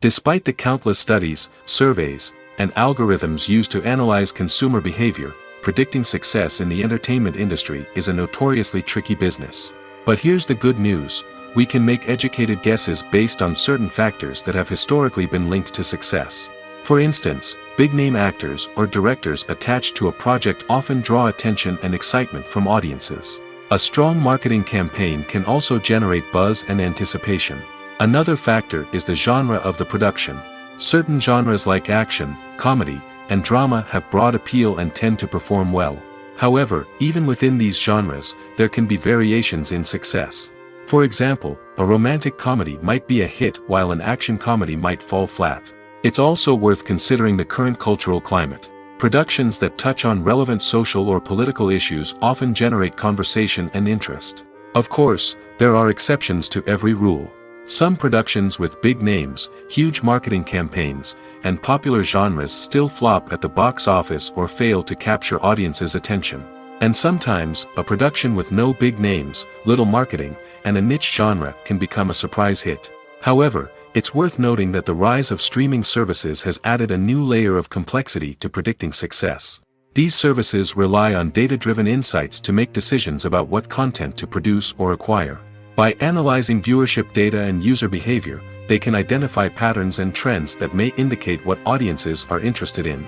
Despite the countless studies, surveys, and algorithms used to analyze consumer behavior, predicting success in the entertainment industry is a notoriously tricky business. But here's the good news: we can make educated guesses based on certain factors that have historically been linked to success. For instance, big-name actors or directors attached to a project often draw attention and excitement from audiences. A strong marketing campaign can also generate buzz and anticipation. Another factor is the genre of the production. Certain genres like action, comedy, and drama have broad appeal and tend to perform well. However, even within these genres, there can be variations in success. For example, a romantic comedy might be a hit while an action comedy might fall flat. It's also worth considering the current cultural climate. Productions that touch on relevant social or political issues often generate conversation and interest. Of course, there are exceptions to every rule. Some productions with big names, huge marketing campaigns, and popular genres still flop at the box office or fail to capture audiences' attention. And sometimes, a production with no big names, little marketing, and a niche genre can become a surprise hit. However, it's worth noting that the rise of streaming services has added a new layer of complexity to predicting success. These services rely on data-driven insights to make decisions about what content to produce or acquire. By analyzing viewership data and user behavior, they can identify patterns and trends that may indicate what audiences are interested in.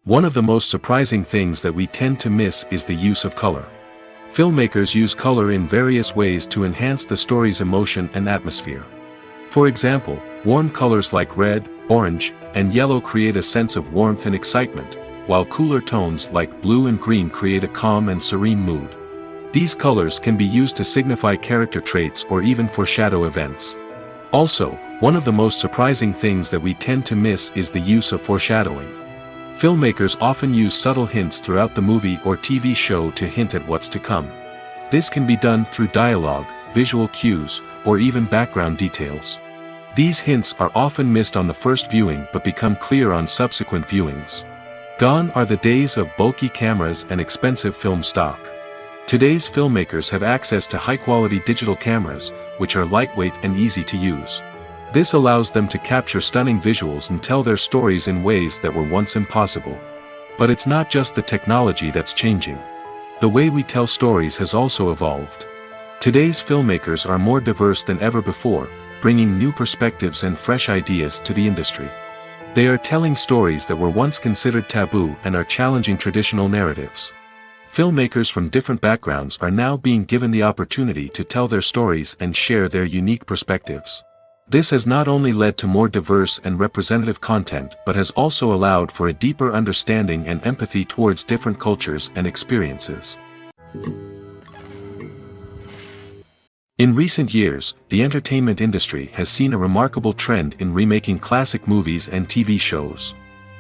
One of the most surprising things that we tend to miss is the use of color. Filmmakers use color in various ways to enhance the story's emotion and atmosphere. For example, warm colors like red, orange, and yellow create a sense of warmth and excitement, while cooler tones like blue and green create a calm and serene mood. These colors can be used to signify character traits or even foreshadow events. Also, one of the most surprising things that we tend to miss is the use of foreshadowing. Filmmakers often use subtle hints throughout the movie or TV show to hint at what's to come. This can be done through dialogue, visual cues, or even background details. These hints are often missed on the first viewing but become clear on subsequent viewings. Gone are the days of bulky cameras and expensive film stock. Today's filmmakers have access to high-quality digital cameras, which are lightweight and easy to use. This allows them to capture stunning visuals and tell their stories in ways that were once impossible. But it's not just the technology that's changing. The way we tell stories has also evolved. Today's filmmakers are more diverse than ever before, bringing new perspectives and fresh ideas to the industry. They are telling stories that were once considered taboo and are challenging traditional narratives. Filmmakers from different backgrounds are now being given the opportunity to tell their stories and share their unique perspectives. This has not only led to more diverse and representative content but has also allowed for a deeper understanding and empathy towards different cultures and experiences. In recent years, the entertainment industry has seen a remarkable trend in remaking classic movies and TV shows.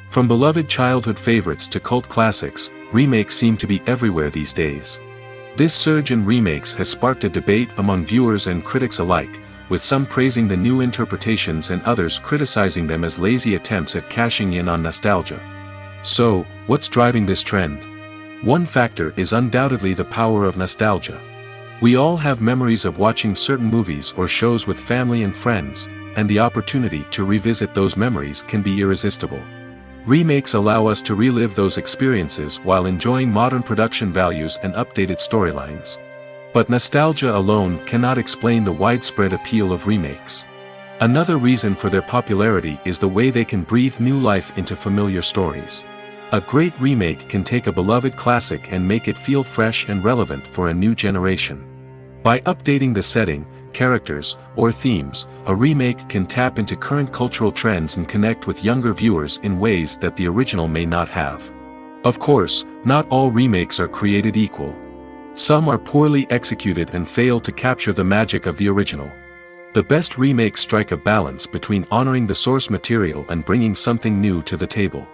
From beloved childhood favorites to cult classics, remakes seem to be everywhere these days. This surge in remakes has sparked a debate among viewers and critics alike, with some praising the new interpretations and others criticizing them as lazy attempts at cashing in on nostalgia. So, what's driving this trend? One factor is undoubtedly the power of nostalgia. We all have memories of watching certain movies or shows with family and friends, and the opportunity to revisit those memories can be irresistible. Remakes allow us to relive those experiences while enjoying modern production values and updated storylines. But nostalgia alone cannot explain the widespread appeal of remakes. Another reason for their popularity is the way they can breathe new life into familiar stories. A great remake can take a beloved classic and make it feel fresh and relevant for a new generation. By updating the setting, characters, or themes, a remake can tap into current cultural trends and connect with younger viewers in ways that the original may not have. Of course, not all remakes are created equal. Some are poorly executed and fail to capture the magic of the original. The best remakes strike a balance between honoring the source material and bringing something new to the table.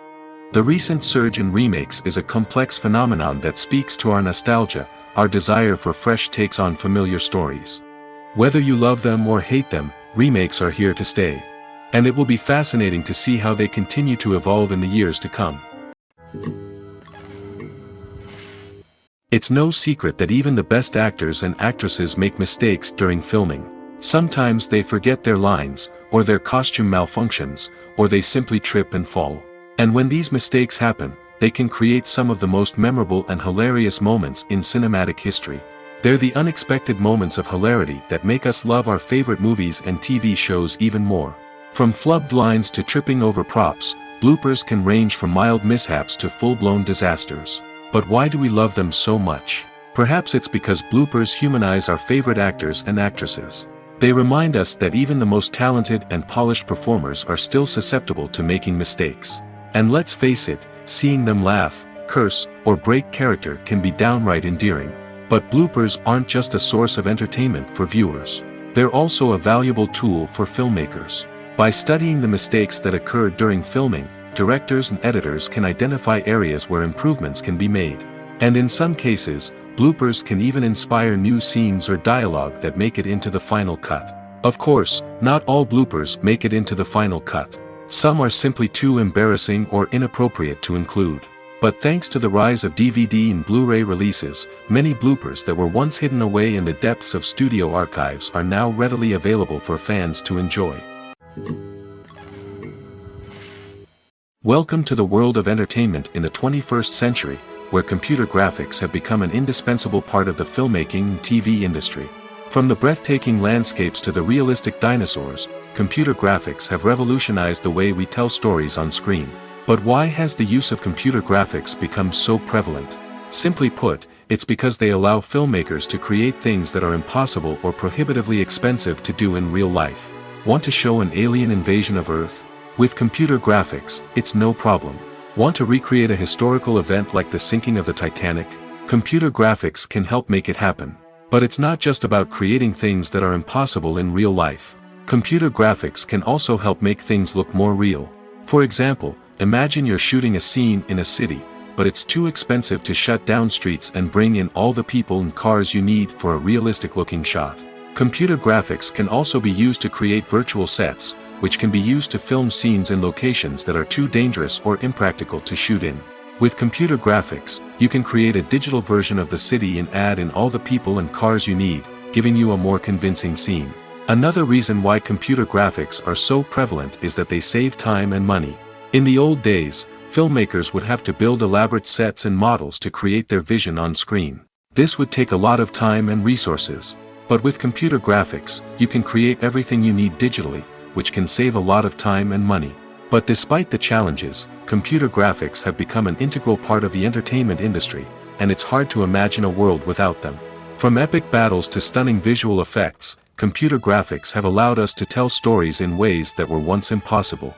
The recent surge in remakes is a complex phenomenon that speaks to our nostalgia, our desire for fresh takes on familiar stories. Whether you love them or hate them, remakes are here to stay. And it will be fascinating to see how they continue to evolve in the years to come. It's no secret that even the best actors and actresses make mistakes during filming. Sometimes they forget their lines, or their costume malfunctions, or they simply trip and fall. And when these mistakes happen, they can create some of the most memorable and hilarious moments in cinematic history. They're the unexpected moments of hilarity that make us love our favorite movies and TV shows even more. From flubbed lines to tripping over props, bloopers can range from mild mishaps to full-blown disasters. But why do we love them so much? Perhaps it's because bloopers humanize our favorite actors and actresses. They remind us that even the most talented and polished performers are still susceptible to making mistakes. And let's face it, seeing them laugh, curse, or break character can be downright endearing. But bloopers aren't just a source of entertainment for viewers. They're also a valuable tool for filmmakers. By studying the mistakes that occurred during filming, directors and editors can identify areas where improvements can be made. And in some cases, bloopers can even inspire new scenes or dialogue that make it into the final cut. Of course, not all bloopers make it into the final cut. Some are simply too embarrassing or inappropriate to include. But thanks to the rise of DVD and Blu-ray releases, many bloopers that were once hidden away in the depths of studio archives are now readily available for fans to enjoy. Welcome to the world of entertainment in the 21st century, where computer graphics have become an indispensable part of the filmmaking and TV industry. From the breathtaking landscapes to the realistic dinosaurs, computer graphics have revolutionized the way we tell stories on screen. But why has the use of computer graphics become so prevalent? Simply put, it's because they allow filmmakers to create things that are impossible or prohibitively expensive to do in real life. Want to show an alien invasion of Earth? With computer graphics, it's no problem. Want to recreate a historical event like the sinking of the Titanic? Computer graphics can help make it happen. But it's not just about creating things that are impossible in real life. Computer graphics can also help make things look more real. For example, imagine you're shooting a scene in a city, but it's too expensive to shut down streets and bring in all the people and cars you need for a realistic-looking shot. Computer graphics can also be used to create virtual sets, which can be used to film scenes in locations that are too dangerous or impractical to shoot in. With computer graphics, you can create a digital version of the city and add in all the people and cars you need, giving you a more convincing scene. Another reason why computer graphics are so prevalent is that they save time and money. In the old days, filmmakers would have to build elaborate sets and models to create their vision on screen. This would take a lot of time and resources. But with computer graphics, you can create everything you need digitally, which can save a lot of time and money. But despite the challenges, computer graphics have become an integral part of the entertainment industry, and it's hard to imagine a world without them. From epic battles to stunning visual effects, computer graphics have allowed us to tell stories in ways that were once impossible.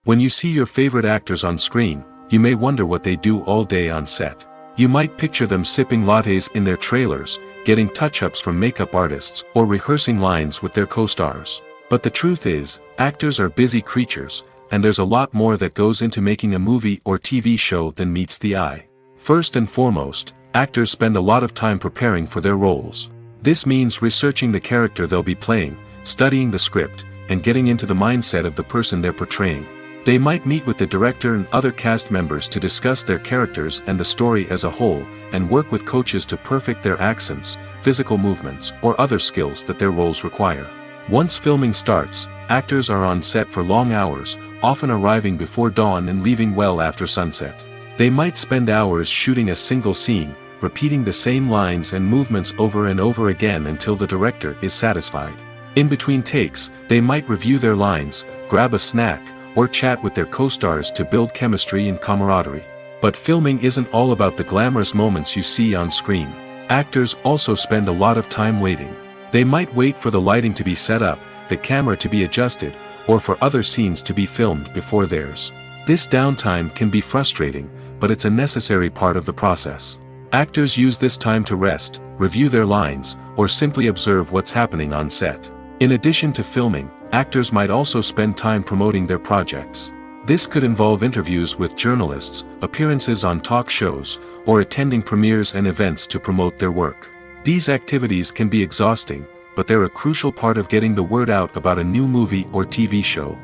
When you see your favorite actors on screen, you may wonder what they do all day on set. You might picture them sipping lattes in their trailers, getting touch-ups from makeup artists, or rehearsing lines with their co-stars. But the truth is, actors are busy creatures, and there's a lot more that goes into making a movie or TV show than meets the eye. First and foremost, actors spend a lot of time preparing for their roles. This means researching the character they'll be playing, studying the script, and getting into the mindset of the person they're portraying. They might meet with the director and other cast members to discuss their characters and the story as a whole, and work with coaches to perfect their accents, physical movements, or other skills that their roles require. Once filming starts, actors are on set for long hours, often arriving before dawn and leaving well after sunset. They might spend hours shooting a single scene, repeating the same lines and movements over and over again until the director is satisfied. In between takes, they might review their lines, grab a snack, or chat with their co-stars to build chemistry and camaraderie. But filming isn't all about the glamorous moments you see on screen. Actors also spend a lot of time waiting. They might wait for the lighting to be set up, the camera to be adjusted, or for other scenes to be filmed before theirs. This downtime can be frustrating, but it's a necessary part of the process. Actors use this time to rest, review their lines, or simply observe what's happening on set. In addition to filming, actors might also spend time promoting their projects. This could involve interviews with journalists, appearances on talk shows, or attending premieres and events to promote their work. These activities can be exhausting, but they're a crucial part of getting the word out about a new movie or TV show.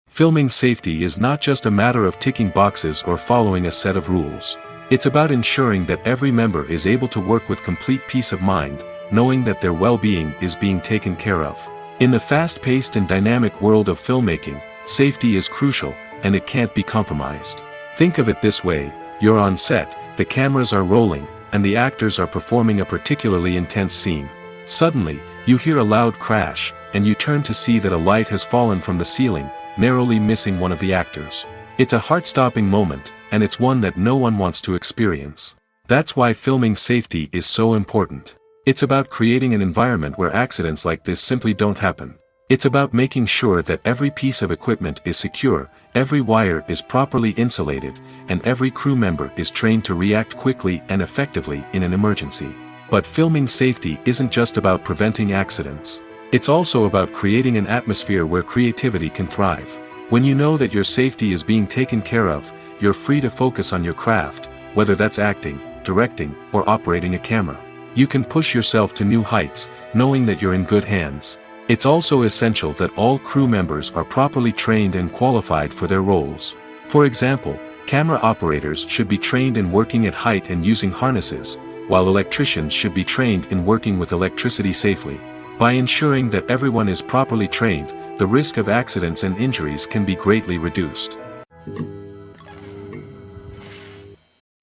Filming safety is not just a matter of ticking boxes or following a set of rules. It's about ensuring that every member is able to work with complete peace of mind, knowing that their well-being is being taken care of. In the fast-paced and dynamic world of filmmaking, safety is crucial, and it can't be compromised. Think of it this way: you're on set, the cameras are rolling, and the actors are performing a particularly intense scene. Suddenly, you hear a loud crash, and you turn to see that a light has fallen from the ceiling, narrowly missing one of the actors. It's a heart-stopping moment, and it's one that no one wants to experience. That's why filming safety is so important. It's about creating an environment where accidents like this simply don't happen. It's about making sure that every piece of equipment is secure, every wire is properly insulated, and every crew member is trained to react quickly and effectively in an emergency. But filming safety isn't just about preventing accidents. It's also about creating an atmosphere where creativity can thrive. When you know that your safety is being taken care of, you're free to focus on your craft, whether that's acting, directing, or operating a camera. You can push yourself to new heights, knowing that you're in good hands. It's also essential that all crew members are properly trained and qualified for their roles. For example, camera operators should be trained in working at height and using harnesses, while electricians should be trained in working with electricity safely. By ensuring that everyone is properly trained, the risk of accidents and injuries can be greatly reduced.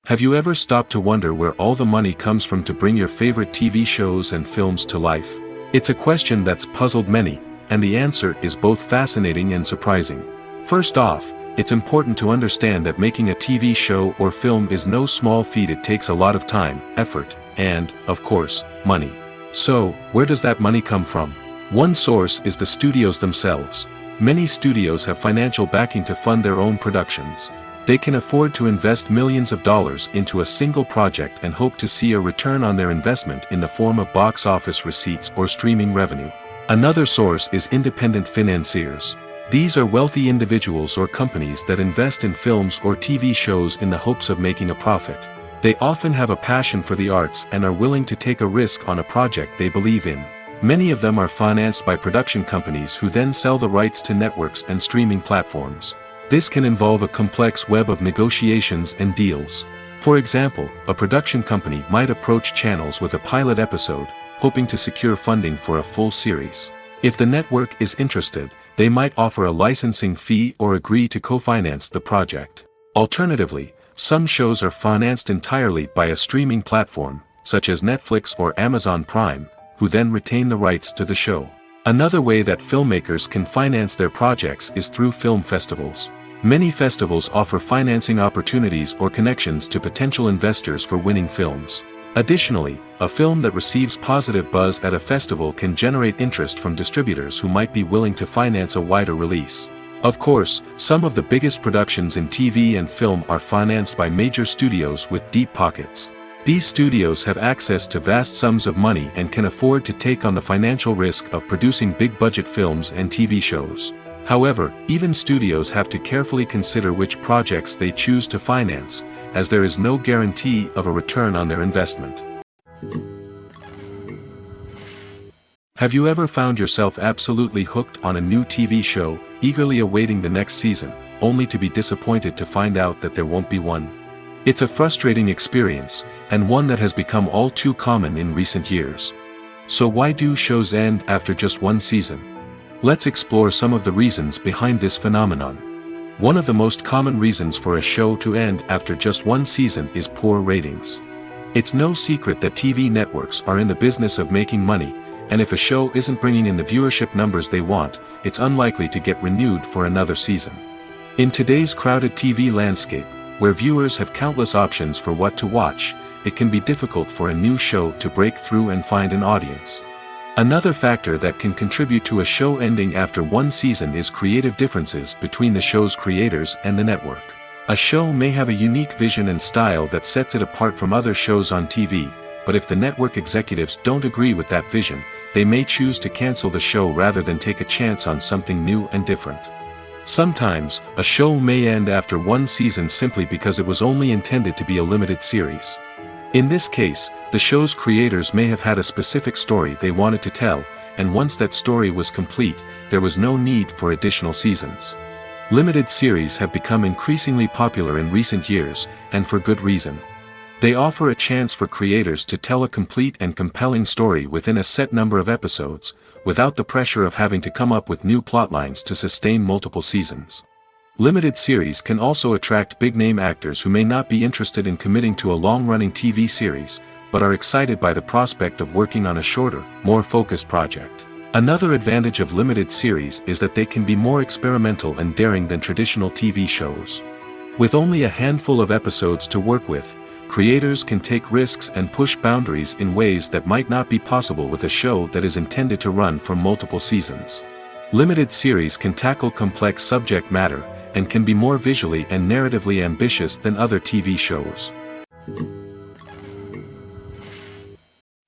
Have you ever stopped to wonder where all the money comes from to bring your favorite TV shows and films to life? It's a question that's puzzled many, and the answer is both fascinating and surprising. First off, it's important to understand that making a TV show or film is no small feat. It takes a lot of time, effort, and, of course, money. So, where does that money come from? One source is the studios themselves. Many studios have financial backing to fund their own productions. They can afford to invest millions of dollars into a single project and hope to see a return on their investment in the form of box office receipts or streaming revenue. Another source is independent financiers. These are wealthy individuals or companies that invest in films or TV shows in the hopes of making a profit. They often have a passion for the arts and are willing to take a risk on a project they believe in. Many of them are financed by production companies who then sell the rights to networks and streaming platforms. This can involve a complex web of negotiations and deals. For example, a production company might approach channels with a pilot episode, hoping to secure funding for a full series. If the network is interested, they might offer a licensing fee or agree to co-finance the project. Alternatively, some shows are financed entirely by a streaming platform, such as Netflix or Amazon Prime, who then retain the rights to the show. Another way that filmmakers can finance their projects is through film festivals. Many festivals offer financing opportunities or connections to potential investors for winning films. Additionally, a film that receives positive buzz at a festival can generate interest from distributors who might be willing to finance a wider release. Of course, some of the biggest productions in TV and film are financed by major studios with deep pockets. These studios have access to vast sums of money and can afford to take on the financial risk of producing big-budget films and TV shows. However, even studios have to carefully consider which projects they choose to finance, as there is no guarantee of a return on their investment. Have you ever found yourself absolutely hooked on a new TV show, eagerly awaiting the next season, only to be disappointed to find out that there won't be one? It's a frustrating experience, and one that has become all too common in recent years. So why do shows end after just one season? Let's explore some of the reasons behind this phenomenon. One of the most common reasons for a show to end after just one season is poor ratings. It's no secret that TV networks are in the business of making money, and if a show isn't bringing in the viewership numbers they want, it's unlikely to get renewed for another season. In today's crowded TV landscape, Where viewers have countless options for what to watch, it can be difficult for a new show to break through and find an audience. Another factor that can contribute to a show ending after one season is creative differences between the show's creators and the network. A show may have a unique vision and style that sets it apart from other shows on TV, but if the network executives don't agree with that vision, they may choose to cancel the show rather than take a chance on something new and different. Sometimes, a show may end after one season simply because it was only intended to be a limited series. In this case, the show's creators may have had a specific story they wanted to tell, and once that story was complete, there was no need for additional seasons. Limited series have become increasingly popular in recent years, and for good reason. They offer a chance for creators to tell a complete and compelling story within a set number of episodes, without the pressure of having to come up with new plotlines to sustain multiple seasons. Limited series can also attract big-name actors who may not be interested in committing to a long-running TV series, but are excited by the prospect of working on a shorter, more focused project. Another advantage of limited series is that they can be more experimental and daring than traditional TV shows. With only a handful of episodes to work with, creators can take risks and push boundaries in ways that might not be possible with a show that is intended to run for multiple seasons. Limited series can tackle complex subject matter, and can be more visually and narratively ambitious than other TV shows.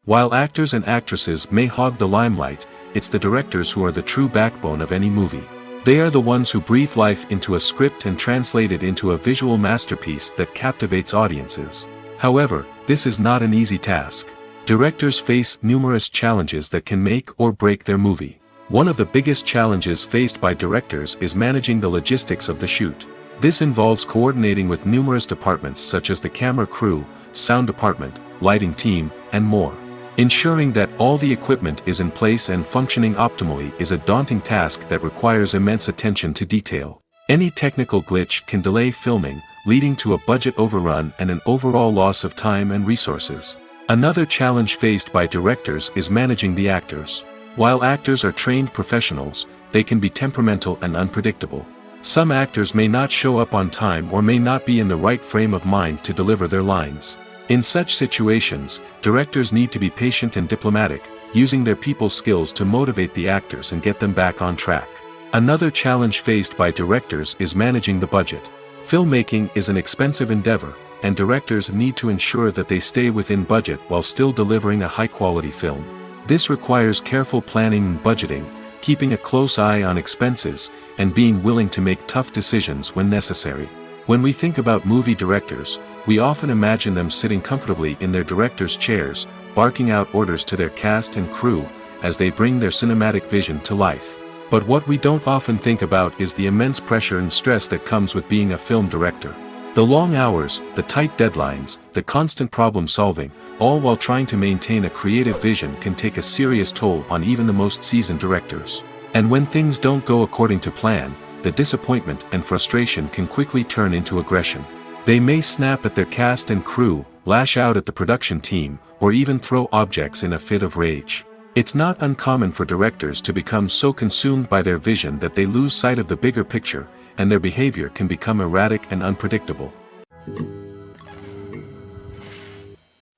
While actors and actresses may hog the limelight, it's the directors who are the true backbone of any movie. They are the ones who breathe life into a script and translate it into a visual masterpiece that captivates audiences. However, this is not an easy task. Directors face numerous challenges that can make or break their movie. One of the biggest challenges faced by directors is managing the logistics of the shoot. This involves coordinating with numerous departments such as the camera crew, sound department, lighting team, and more. Ensuring that all the equipment is in place and functioning optimally is a daunting task that requires immense attention to detail. Any technical glitch can delay filming, leading to a budget overrun and an overall loss of time and resources. Another challenge faced by directors is managing the actors. While actors are trained professionals, they can be temperamental and unpredictable. Some actors may not show up on time or may not be in the right frame of mind to deliver their lines. In such situations, directors need to be patient and diplomatic, using their people skills to motivate the actors and get them back on track. Another challenge faced by directors is managing the budget. Filmmaking is an expensive endeavor, and directors need to ensure that they stay within budget while still delivering a high-quality film. This requires careful planning and budgeting, keeping a close eye on expenses, and being willing to make tough decisions when necessary. When we think about movie directors, we often imagine them sitting comfortably in their director's chairs, barking out orders to their cast and crew, as they bring their cinematic vision to life. But what we don't often think about is the immense pressure and stress that comes with being a film director. The long hours, the tight deadlines, the constant problem solving, all while trying to maintain a creative vision can take a serious toll on even the most seasoned directors. And when things don't go according to plan, the disappointment and frustration can quickly turn into aggression. They may snap at their cast and crew, lash out at the production team, or even throw objects in a fit of rage. It's not uncommon for directors to become so consumed by their vision that they lose sight of the bigger picture, and their behavior can become erratic and unpredictable.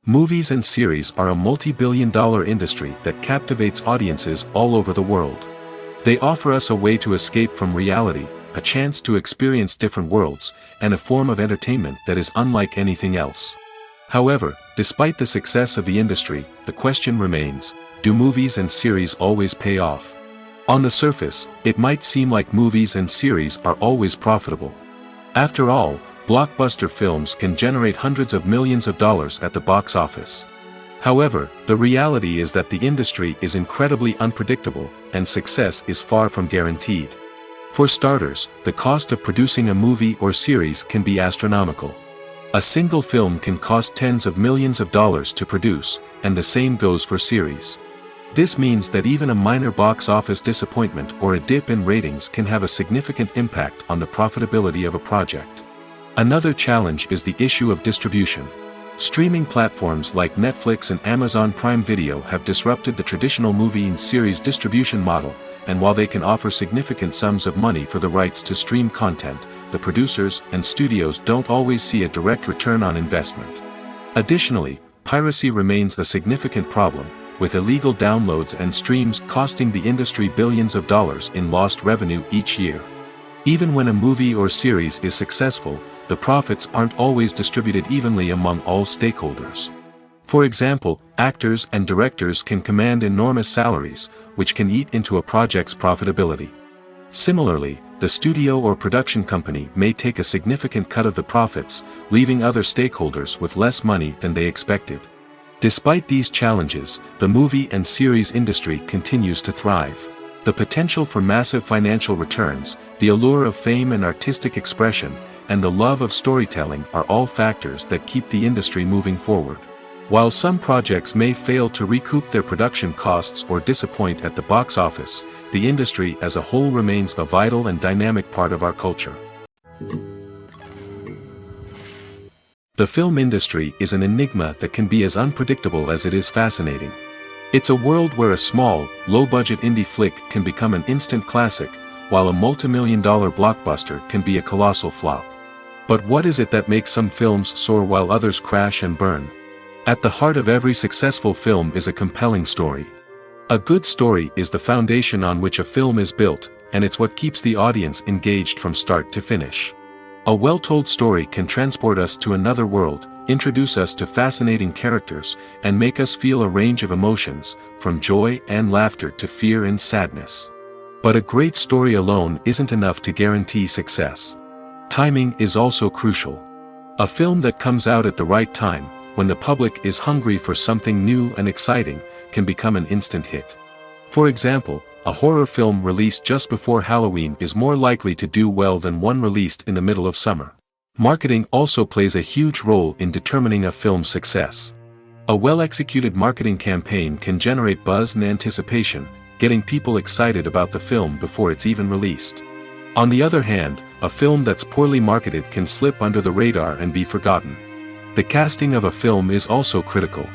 Movies and series are a multi-billion-dollar industry that captivates audiences all over the world. They offer us a way to escape from reality, a chance to experience different worlds, and a form of entertainment that is unlike anything else. However, despite the success of the industry, the question remains, do movies and series always pay off? On the surface, it might seem like movies and series are always profitable. After all, blockbuster films can generate hundreds of millions of dollars at the box office. However, the reality is that the industry is incredibly unpredictable, and success is far from guaranteed. For starters, the cost of producing a movie or series can be astronomical. A single film can cost tens of millions of dollars to produce, and the same goes for series. This means that even a minor box office disappointment or a dip in ratings can have a significant impact on the profitability of a project. Another challenge is the issue of distribution. Streaming platforms like Netflix and Amazon Prime Video have disrupted the traditional movie and series distribution model, and while they can offer significant sums of money for the rights to stream content, the producers and studios don't always see a direct return on investment. Additionally, piracy remains a significant problem, with illegal downloads and streams costing the industry billions of dollars in lost revenue each year. Even when a movie or series is successful, the profits aren't always distributed evenly among all stakeholders. For example, actors and directors can command enormous salaries, which can eat into a project's profitability. Similarly, the studio or production company may take a significant cut of the profits, leaving other stakeholders with less money than they expected. Despite these challenges, the movie and series industry continues to thrive. The potential for massive financial returns, the allure of fame and artistic expression, and the love of storytelling are all factors that keep the industry moving forward. While some projects may fail to recoup their production costs or disappoint at the box office, the industry as a whole remains a vital and dynamic part of our culture. The film industry is an enigma that can be as unpredictable as it is fascinating. It's a world where a small, low-budget indie flick can become an instant classic, while a multi-million-dollar blockbuster can be a colossal flop. But what is it that makes some films soar while others crash and burn? At the heart of every successful film is a compelling story. A good story is the foundation on which a film is built, and it's what keeps the audience engaged from start to finish. A well-told story can transport us to another world, introduce us to fascinating characters, and make us feel a range of emotions, from joy and laughter to fear and sadness. But a great story alone isn't enough to guarantee success. Timing is also crucial. A film that comes out at the right time, when the public is hungry for something new and exciting, can become an instant hit. For example, a horror film released just before Halloween is more likely to do well than one released in the middle of summer. Marketing also plays a huge role in determining a film's success. A well-executed marketing campaign can generate buzz and anticipation, getting people excited about the film before it's even released. On the other hand, a film that's poorly marketed can slip under the radar and be forgotten. The casting of a film is also critical.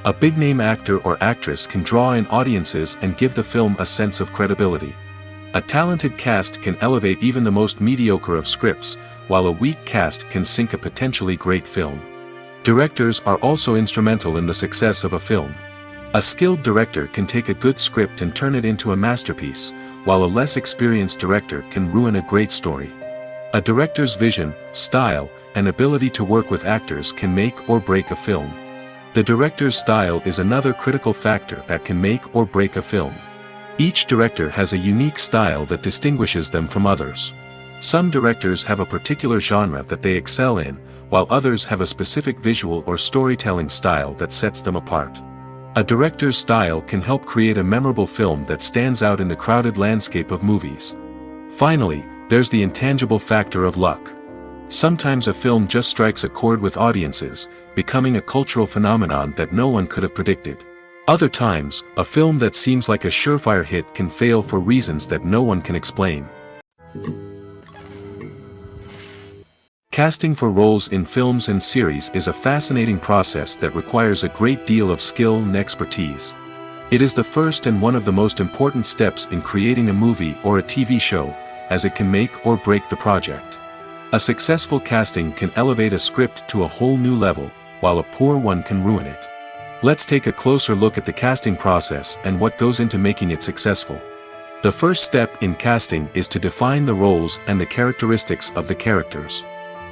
A big-name actor or actress can draw in audiences and give the film a sense of credibility. A talented cast can elevate even the most mediocre of scripts, while a weak cast can sink a potentially great film. Directors are also instrumental in the success of a film. A skilled director can take a good script and turn it into a masterpiece, while a less experienced director can ruin a great story. A director's vision, style, and ability to work with actors can make or break a film. The director's style is another critical factor that can make or break a film. Each director has a unique style that distinguishes them from others. Some directors have a particular genre that they excel in, while others have a specific visual or storytelling style that sets them apart. A director's style can help create a memorable film that stands out in the crowded landscape of movies. Finally, there's the intangible factor of luck. Sometimes a film just strikes a chord with audiences, becoming a cultural phenomenon that no one could have predicted. Other times, a film that seems like a surefire hit can fail for reasons that no one can explain. Casting for roles in films and series is a fascinating process that requires a great deal of skill and expertise. It is the first and one of the most important steps in creating a movie or a TV show, as it can make or break the project. A successful casting can elevate a script to a whole new level, while a poor one can ruin it. Let's take a closer look at the casting process and what goes into making it successful. The first step in casting is to define the roles and the characteristics of the characters.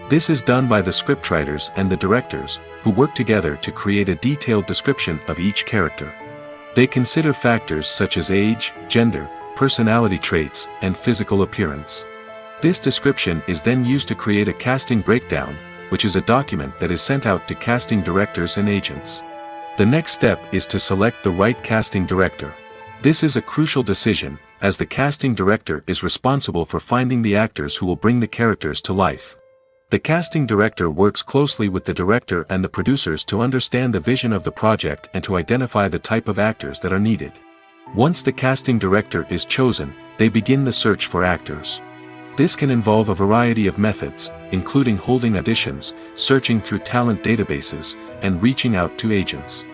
This is done by the scriptwriters and the directors, who work together to create a detailed description of each character. They consider factors such as age, gender, personality traits, and physical appearance. This description is then used to create a casting breakdown, which is a document that is sent out to casting directors and agents. The next step is to select the right casting director. This is a crucial decision, as the casting director is responsible for finding the actors who will bring the characters to life. The casting director works closely with the director and the producers to understand the vision of the project and to identify the type of actors that are needed. Once the casting director is chosen, they begin the search for actors. This can involve a variety of methods, including holding auditions, searching through talent databases, and reaching out to agents.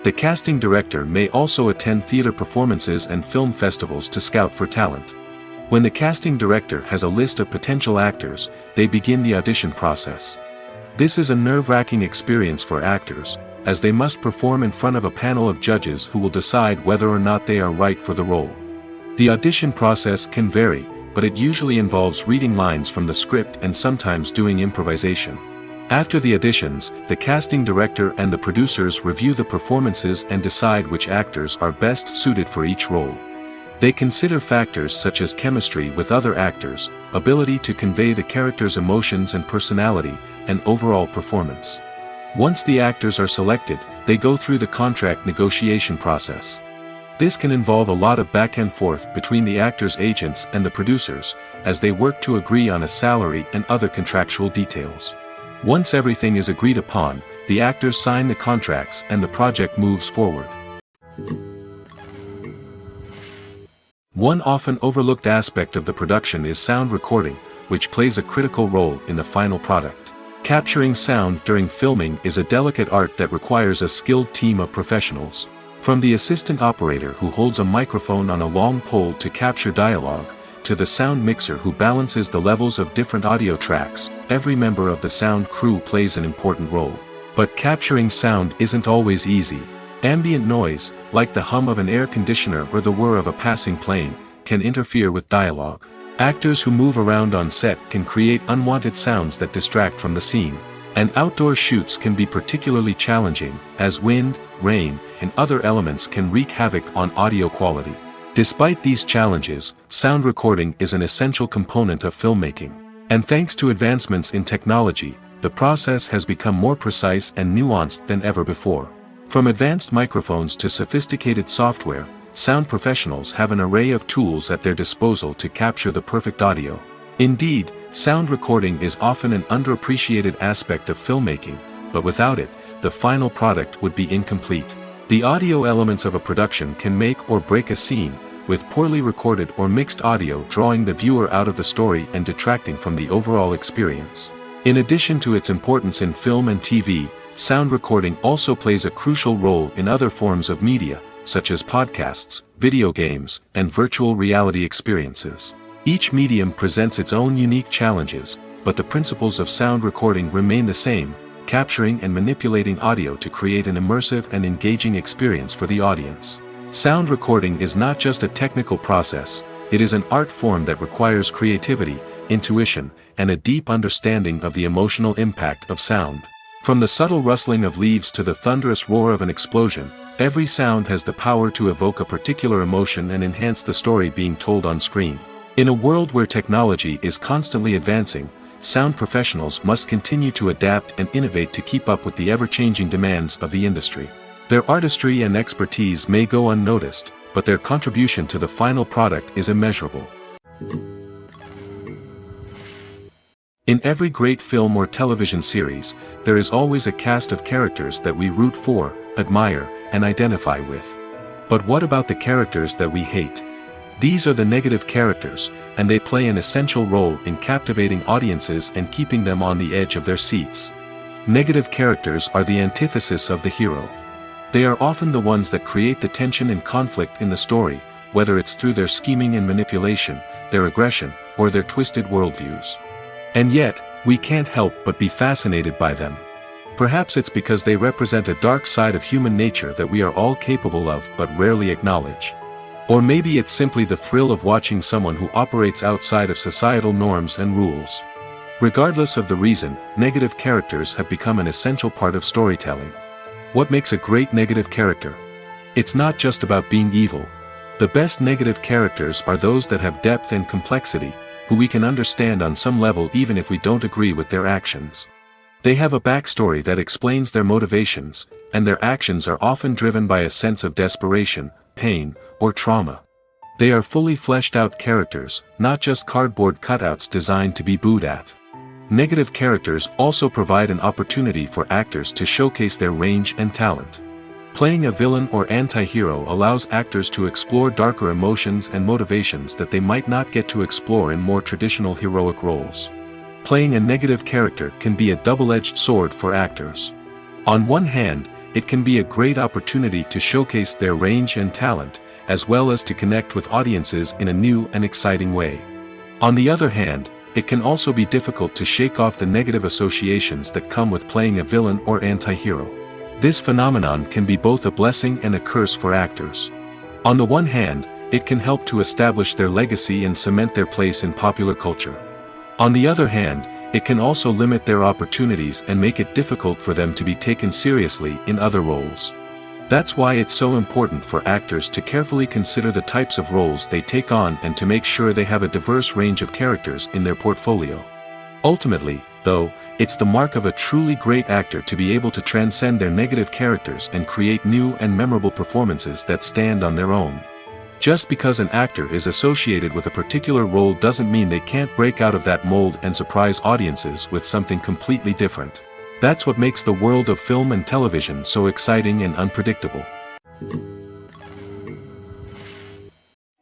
The casting director may also attend theater performances and film festivals to scout for talent. When the casting director has a list of potential actors, they begin the audition process. This is a nerve-wracking experience for actors, as they must perform in front of a panel of judges who will decide whether or not they are right for the role. The audition process can vary, but it usually involves reading lines from the script and sometimes doing improvisation. After the auditions, the casting director and the producers review the performances and decide which actors are best suited for each role. They consider factors such as chemistry with other actors, ability to convey the character's emotions and personality, and overall performance. Once the actors are selected, they go through the contract negotiation process. This can involve a lot of back and forth between the actors' agents and the producers, as they work to agree on a salary and other contractual details. Once everything is agreed upon, the actors sign the contracts and the project moves forward. One often overlooked aspect of the production is sound recording, which plays a critical role in the final product. Capturing sound during filming is a delicate art that requires a skilled team of professionals. From the assistant operator who holds a microphone on a long pole to capture dialogue, to the sound mixer who balances the levels of different audio tracks, every member of the sound crew plays an important role. But capturing sound isn't always easy. Ambient noise, like the hum of an air conditioner or the whir of a passing plane, can interfere with dialogue. Actors who move around on set can create unwanted sounds that distract from the scene. And outdoor shoots can be particularly challenging, as wind, rain, and other elements can wreak havoc on audio quality. Despite these challenges, sound recording is an essential component of filmmaking. And thanks to advancements in technology, the process has become more precise and nuanced than ever before. From advanced microphones to sophisticated software, sound professionals have an array of tools at their disposal to capture the perfect audio. Indeed, sound recording is often an underappreciated aspect of filmmaking, but without it, the final product would be incomplete. The audio elements of a production can make or break a scene, with poorly recorded or mixed audio drawing the viewer out of the story and detracting from the overall experience. In addition to its importance in film and TV, sound recording also plays a crucial role in other forms of media, such as podcasts, video games, and virtual reality experiences. Each medium presents its own unique challenges, but the principles of sound recording remain the same, capturing and manipulating audio to create an immersive and engaging experience for the audience. Sound recording is not just a technical process, it is an art form that requires creativity, intuition, and a deep understanding of the emotional impact of sound. From the subtle rustling of leaves to the thunderous roar of an explosion, every sound has the power to evoke a particular emotion and enhance the story being told on screen. In a world where technology is constantly advancing, sound professionals must continue to adapt and innovate to keep up with the ever-changing demands of the industry. Their artistry and expertise may go unnoticed, but their contribution to the final product is immeasurable. In every great film or television series, there is always a cast of characters that we root for, admire, and identify with. But what about the characters that we hate? These are the negative characters, and they play an essential role in captivating audiences and keeping them on the edge of their seats. Negative characters are the antithesis of the hero. They are often the ones that create the tension and conflict in the story, whether it's through their scheming and manipulation, their aggression, or their twisted worldviews. And yet, we can't help but be fascinated by them. Perhaps it's because they represent a dark side of human nature that we are all capable of but rarely acknowledge. Or maybe it's simply the thrill of watching someone who operates outside of societal norms and rules. Regardless of the reason, negative characters have become an essential part of storytelling. What makes a great negative character? It's not just about being evil. The best negative characters are those that have depth and complexity, who we can understand on some level even if we don't agree with their actions. They have a backstory that explains their motivations, and their actions are often driven by a sense of desperation, pain, or trauma. They are fully fleshed out characters, not just cardboard cutouts designed to be booed at. Negative characters also provide an opportunity for actors to showcase their range and talent. Playing a villain or anti-hero allows actors to explore darker emotions and motivations that they might not get to explore in more traditional heroic roles. Playing a negative character can be a double-edged sword for actors. On one hand, it can be a great opportunity to showcase their range and talent, as well as to connect with audiences in a new and exciting way. On the other hand, it can also be difficult to shake off the negative associations that come with playing a villain or anti-hero. This phenomenon can be both a blessing and a curse for actors. On the one hand, it can help to establish their legacy and cement their place in popular culture. On the other hand, it can also limit their opportunities and make it difficult for them to be taken seriously in other roles. That's why it's so important for actors to carefully consider the types of roles they take on and to make sure they have a diverse range of characters in their portfolio. Ultimately, though, it's the mark of a truly great actor to be able to transcend their negative characters and create new and memorable performances that stand on their own. Just because an actor is associated with a particular role doesn't mean they can't break out of that mold and surprise audiences with something completely different. That's what makes the world of film and television so exciting and unpredictable.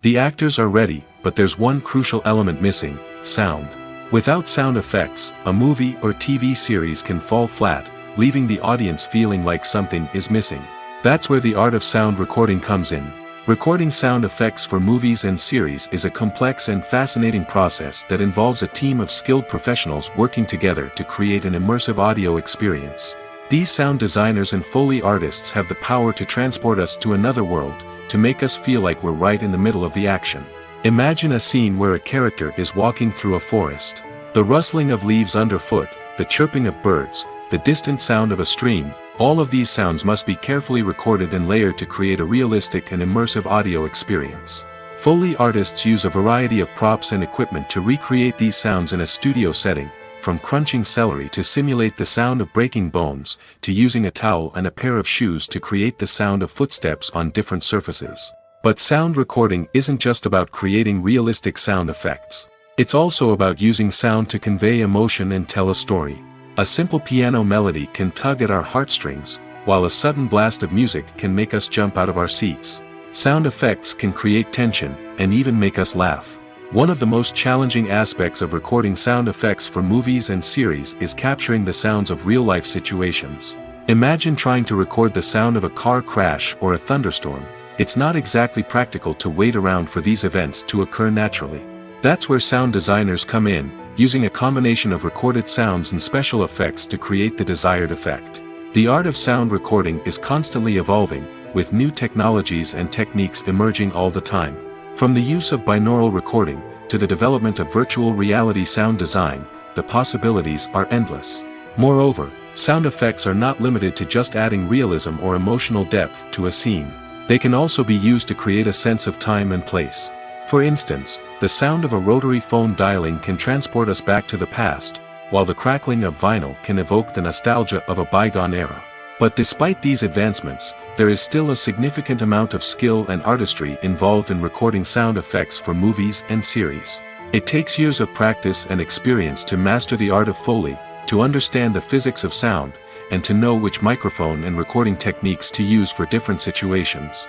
The actors are ready, but there's one crucial element missing: sound. Without sound effects, a movie or TV series can fall flat, leaving the audience feeling like something is missing. That's where the art of sound recording comes in. Recording sound effects for movies and series is a complex and fascinating process that involves a team of skilled professionals working together to create an immersive audio experience. These sound designers and Foley artists have the power to transport us to another world, to make us feel like we're right in the middle of the action. Imagine a scene where a character is walking through a forest. The rustling of leaves underfoot, the chirping of birds, the distant sound of a stream, all of these sounds must be carefully recorded and layered to create a realistic and immersive audio experience. Foley artists use a variety of props and equipment to recreate these sounds in a studio setting, from crunching celery to simulate the sound of breaking bones, to using a towel and a pair of shoes to create the sound of footsteps on different surfaces. But sound recording isn't just about creating realistic sound effects. It's also about using sound to convey emotion and tell a story. A simple piano melody can tug at our heartstrings, while a sudden blast of music can make us jump out of our seats. Sound effects can create tension, and even make us laugh. One of the most challenging aspects of recording sound effects for movies and series is capturing the sounds of real-life situations. Imagine trying to record the sound of a car crash or a thunderstorm. It's not exactly practical to wait around for these events to occur naturally. That's where sound designers come in, using a combination of recorded sounds and special effects to create the desired effect. The art of sound recording is constantly evolving, with new technologies and techniques emerging all the time. From the use of binaural recording, to the development of virtual reality sound design, the possibilities are endless. Moreover, sound effects are not limited to just adding realism or emotional depth to a scene. They can also be used to create a sense of time and place. For instance, the sound of a rotary phone dialing can transport us back to the past, while the crackling of vinyl can evoke the nostalgia of a bygone era. But despite these advancements, there is still a significant amount of skill and artistry involved in recording sound effects for movies and series. It takes years of practice and experience to master the art of Foley, to understand the physics of sound, and to know which microphone and recording techniques to use for different situations.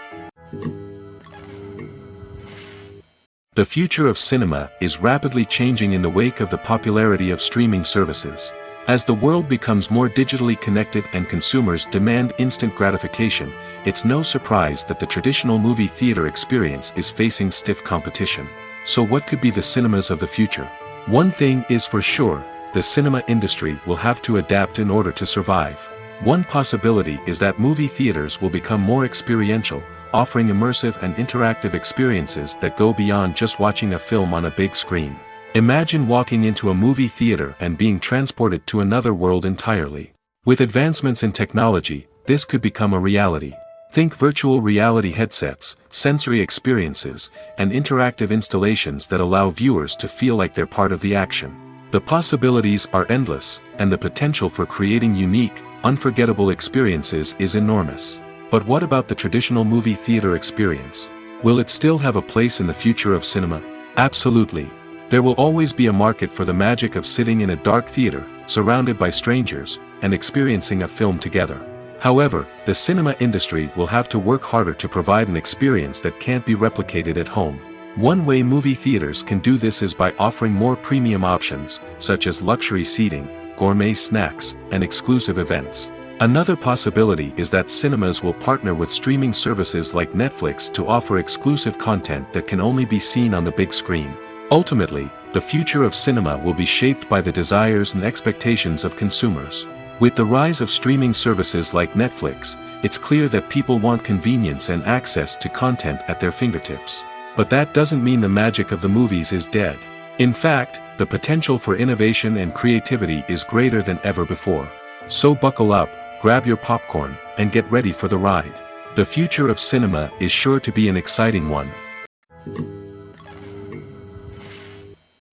The future of cinema is rapidly changing in the wake of the popularity of streaming services. As the world becomes more digitally connected and consumers demand instant gratification, it's no surprise that the traditional movie theater experience is facing stiff competition. So what could be the cinemas of the future? One thing is for sure, the cinema industry will have to adapt in order to survive. One possibility is that movie theaters will become more experiential, offering immersive and interactive experiences that go beyond just watching a film on a big screen. Imagine walking into a movie theater and being transported to another world entirely. With advancements in technology, this could become a reality. Think virtual reality headsets, sensory experiences, and interactive installations that allow viewers to feel like they're part of the action. The possibilities are endless, and the potential for creating unique, unforgettable experiences is enormous. But what about the traditional movie theater experience? Will it still have a place in the future of cinema? Absolutely. There will always be a market for the magic of sitting in a dark theater, surrounded by strangers, and experiencing a film together. However, the cinema industry will have to work harder to provide an experience that can't be replicated at home. One way movie theaters can do this is by offering more premium options, such as luxury seating, gourmet snacks, and exclusive events. Another possibility is that cinemas will partner with streaming services like Netflix to offer exclusive content that can only be seen on the big screen. Ultimately, the future of cinema will be shaped by the desires and expectations of consumers. With the rise of streaming services like Netflix, it's clear that people want convenience and access to content at their fingertips. But that doesn't mean the magic of the movies is dead. In fact, the potential for innovation and creativity is greater than ever before. So buckle up, grab your popcorn, and get ready for the ride. The future of cinema is sure to be an exciting one.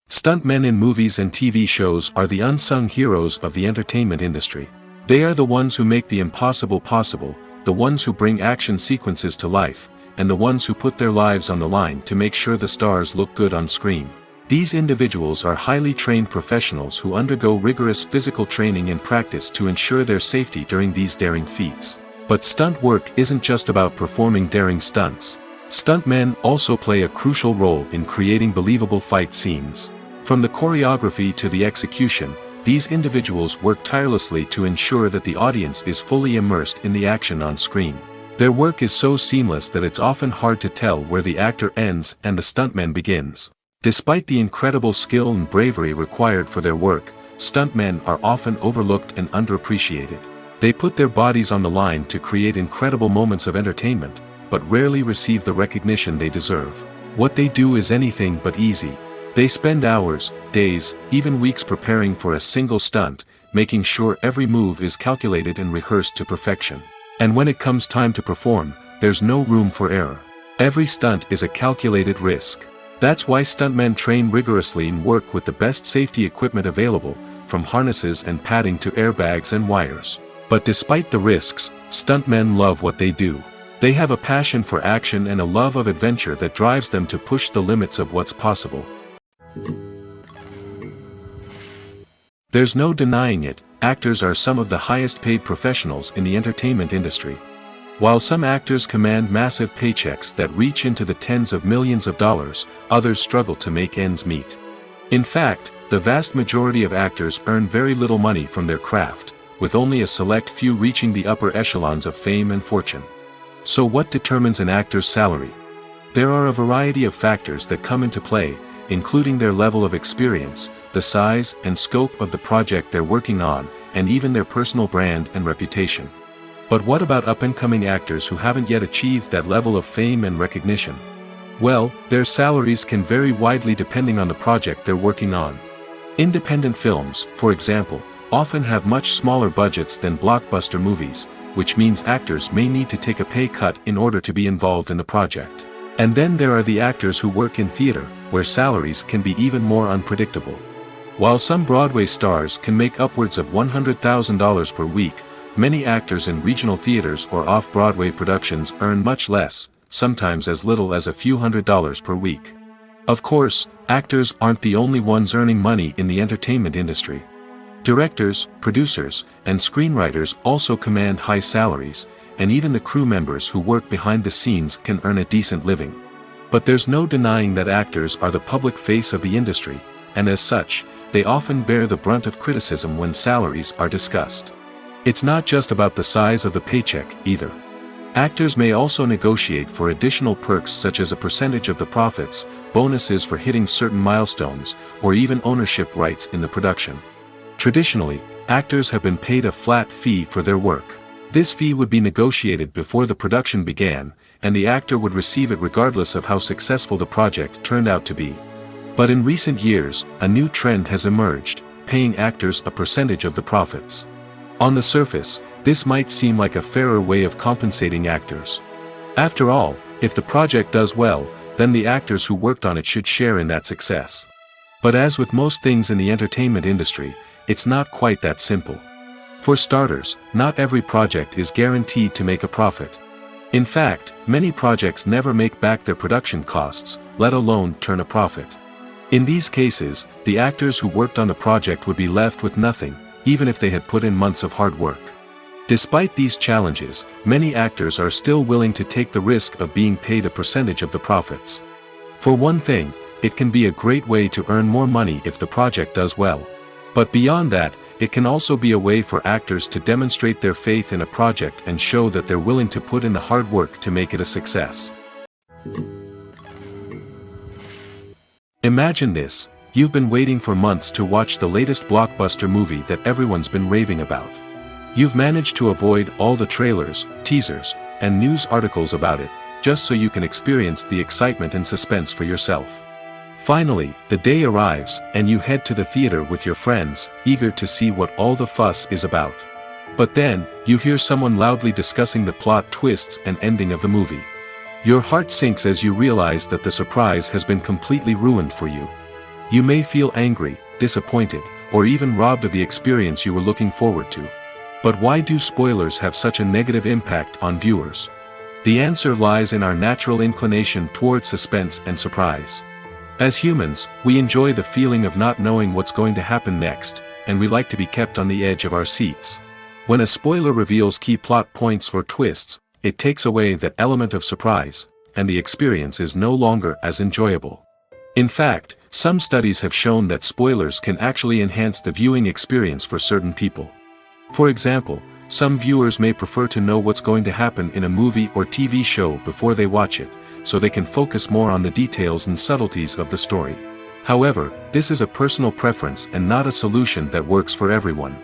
Stuntmen in movies and TV shows are the unsung heroes of the entertainment industry. They are the ones who make the impossible possible, the ones who bring action sequences to life, and the ones who put their lives on the line to make sure the stars look good on screen. These individuals are highly trained professionals who undergo rigorous physical training and practice to ensure their safety during these daring feats. But stunt work isn't just about performing daring stunts. Stuntmen also play a crucial role in creating believable fight scenes. From the choreography to the execution, these individuals work tirelessly to ensure that the audience is fully immersed in the action on screen. Their work is so seamless that it's often hard to tell where the actor ends and the stuntman begins. Despite the incredible skill and bravery required for their work, stuntmen are often overlooked and underappreciated. They put their bodies on the line to create incredible moments of entertainment, but rarely receive the recognition they deserve. What they do is anything but easy. They spend hours, days, even weeks preparing for a single stunt, making sure every move is calculated and rehearsed to perfection. And when it comes time to perform, there's no room for error. Every stunt is a calculated risk. That's why stuntmen train rigorously and work with the best safety equipment available, from harnesses and padding to airbags and wires. But despite the risks, stuntmen love what they do. They have a passion for action and a love of adventure that drives them to push the limits of what's possible. There's no denying it, actors are some of the highest paid professionals in the entertainment industry. While some actors command massive paychecks that reach into the tens of millions of dollars, others struggle to make ends meet. In fact, the vast majority of actors earn very little money from their craft, with only a select few reaching the upper echelons of fame and fortune. So what determines an actor's salary? There are a variety of factors that come into play, including their level of experience, the size and scope of the project they're working on, and even their personal brand and reputation. But what about up-and-coming actors who haven't yet achieved that level of fame and recognition? Well, their salaries can vary widely depending on the project they're working on. Independent films, for example, often have much smaller budgets than blockbuster movies, which means actors may need to take a pay cut in order to be involved in the project. And then there are the actors who work in theater, where salaries can be even more unpredictable. While some Broadway stars can make upwards of $100,000 per week, many actors in regional theaters or off-Broadway productions earn much less, sometimes as little as a few $100s per week. Of course, actors aren't the only ones earning money in the entertainment industry. Directors, producers, and screenwriters also command high salaries, and even the crew members who work behind the scenes can earn a decent living. But there's no denying that actors are the public face of the industry, and as such, they often bear the brunt of criticism when salaries are discussed. It's not just about the size of the paycheck, either. Actors may also negotiate for additional perks such as a percentage of the profits, bonuses for hitting certain milestones, or even ownership rights in the production. Traditionally, actors have been paid a flat fee for their work. This fee would be negotiated before the production began, and the actor would receive it regardless of how successful the project turned out to be. But in recent years, a new trend has emerged, paying actors a percentage of the profits. On the surface, this might seem like a fairer way of compensating actors. After all, if the project does well, then the actors who worked on it should share in that success. But as with most things in the entertainment industry, it's not quite that simple. For starters, not every project is guaranteed to make a profit. In fact, many projects never make back their production costs, let alone turn a profit. In these cases, the actors who worked on the project would be left with nothing, even if they had put in months of hard work. Despite these challenges, many actors are still willing to take the risk of being paid a percentage of the profits. For one thing, it can be a great way to earn more money if the project does well. But beyond that, it can also be a way for actors to demonstrate their faith in a project and show that they're willing to put in the hard work to make it a success. Imagine this: you've been waiting for months to watch the latest blockbuster movie that everyone's been raving about. You've managed to avoid all the trailers, teasers, and news articles about it, just so you can experience the excitement and suspense for yourself. Finally, the day arrives, and you head to the theater with your friends, eager to see what all the fuss is about. But then, you hear someone loudly discussing the plot twists and ending of the movie. Your heart sinks as you realize that the surprise has been completely ruined for you. You may feel angry, disappointed, or even robbed of the experience you were looking forward to. But why do spoilers have such a negative impact on viewers? The answer lies in our natural inclination toward suspense and surprise. As humans, we enjoy the feeling of not knowing what's going to happen next, and we like to be kept on the edge of our seats. When a spoiler reveals key plot points or twists, it takes away that element of surprise, and the experience is no longer as enjoyable. In fact, some studies have shown that spoilers can actually enhance the viewing experience for certain people. For example, some viewers may prefer to know what's going to happen in a movie or TV show before they watch it, so they can focus more on the details and subtleties of the story. However, this is a personal preference and not a solution that works for everyone.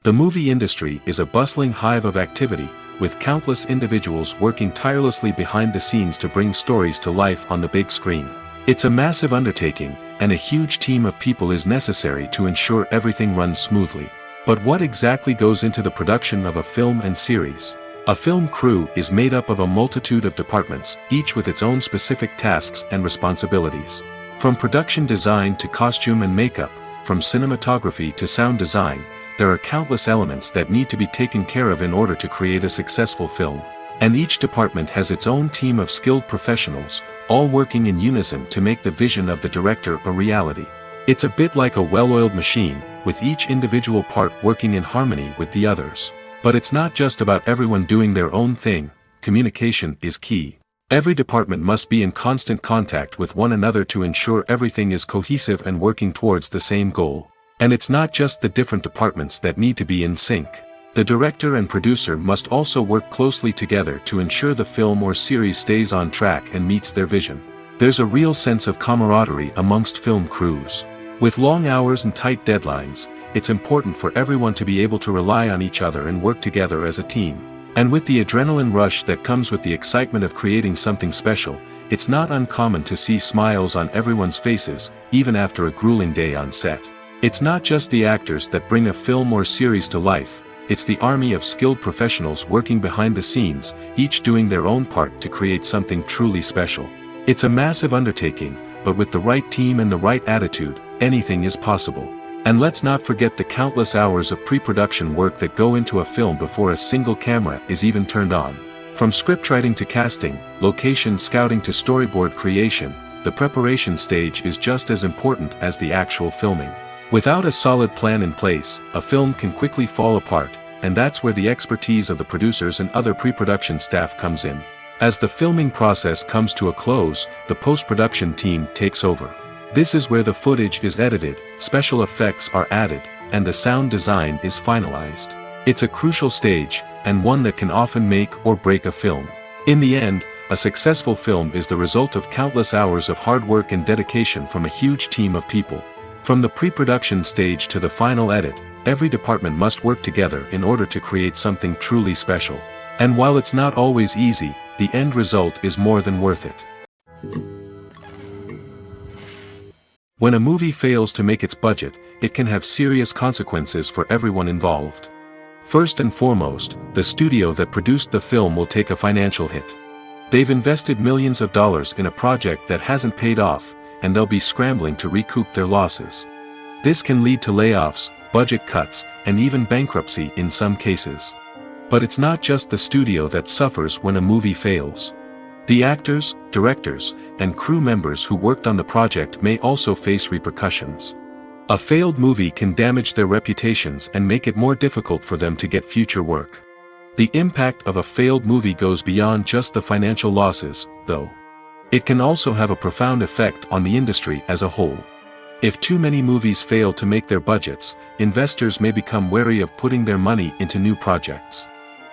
The movie industry is a bustling hive of activity, with countless individuals working tirelessly behind the scenes to bring stories to life on the big screen. It's a massive undertaking, and a huge team of people is necessary to ensure everything runs smoothly. But what exactly goes into the production of a film and series? A film crew is made up of a multitude of departments, each with its own specific tasks and responsibilities. From production design to costume and makeup, from cinematography to sound design, there are countless elements that need to be taken care of in order to create a successful film. And each department has its own team of skilled professionals, all working in unison to make the vision of the director a reality. It's a bit like a well-oiled machine, with each individual part working in harmony with the others. But it's not just about everyone doing their own thing. Communication is key. Every department must be in constant contact with one another to ensure everything is cohesive and working towards the same goal. And it's not just the different departments that need to be in sync. The director and producer must also work closely together to ensure the film or series stays on track and meets their vision. There's a real sense of camaraderie amongst film crews. With long hours and tight deadlines, it's important for everyone to be able to rely on each other and work together as a team. And with the adrenaline rush that comes with the excitement of creating something special, it's not uncommon to see smiles on everyone's faces, even after a grueling day on set. It's not just the actors that bring a film or series to life, it's the army of skilled professionals working behind the scenes, each doing their own part to create something truly special. It's a massive undertaking, but with the right team and the right attitude, anything is possible. And let's not forget the countless hours of pre-production work that go into a film before a single camera is even turned on. From scriptwriting to casting, location scouting to storyboard creation, the preparation stage is just as important as the actual filming. Without a solid plan in place, a film can quickly fall apart, and that's where the expertise of the producers and other pre-production staff comes in. As the filming process comes to a close, the post-production team takes over. This is where the footage is edited, special effects are added, and the sound design is finalized. It's a crucial stage, and one that can often make or break a film. In the end, a successful film is the result of countless hours of hard work and dedication from a huge team of people. From the pre-production stage to the final edit, every department must work together in order to create something truly special. And while it's not always easy, the end result is more than worth it. When a movie fails to make its budget, it can have serious consequences for everyone involved. First and foremost, the studio that produced the film will take a financial hit. They've invested millions of dollars in a project that hasn't paid off, and they'll be scrambling to recoup their losses. This can lead to layoffs, budget cuts, and even bankruptcy in some cases. But it's not just the studio that suffers when a movie fails. The actors, directors, and crew members who worked on the project may also face repercussions. A failed movie can damage their reputations and make it more difficult for them to get future work. The impact of a failed movie goes beyond just the financial losses, though. It can also have a profound effect on the industry as a whole. If too many movies fail to make their budgets, investors may become wary of putting their money into new projects.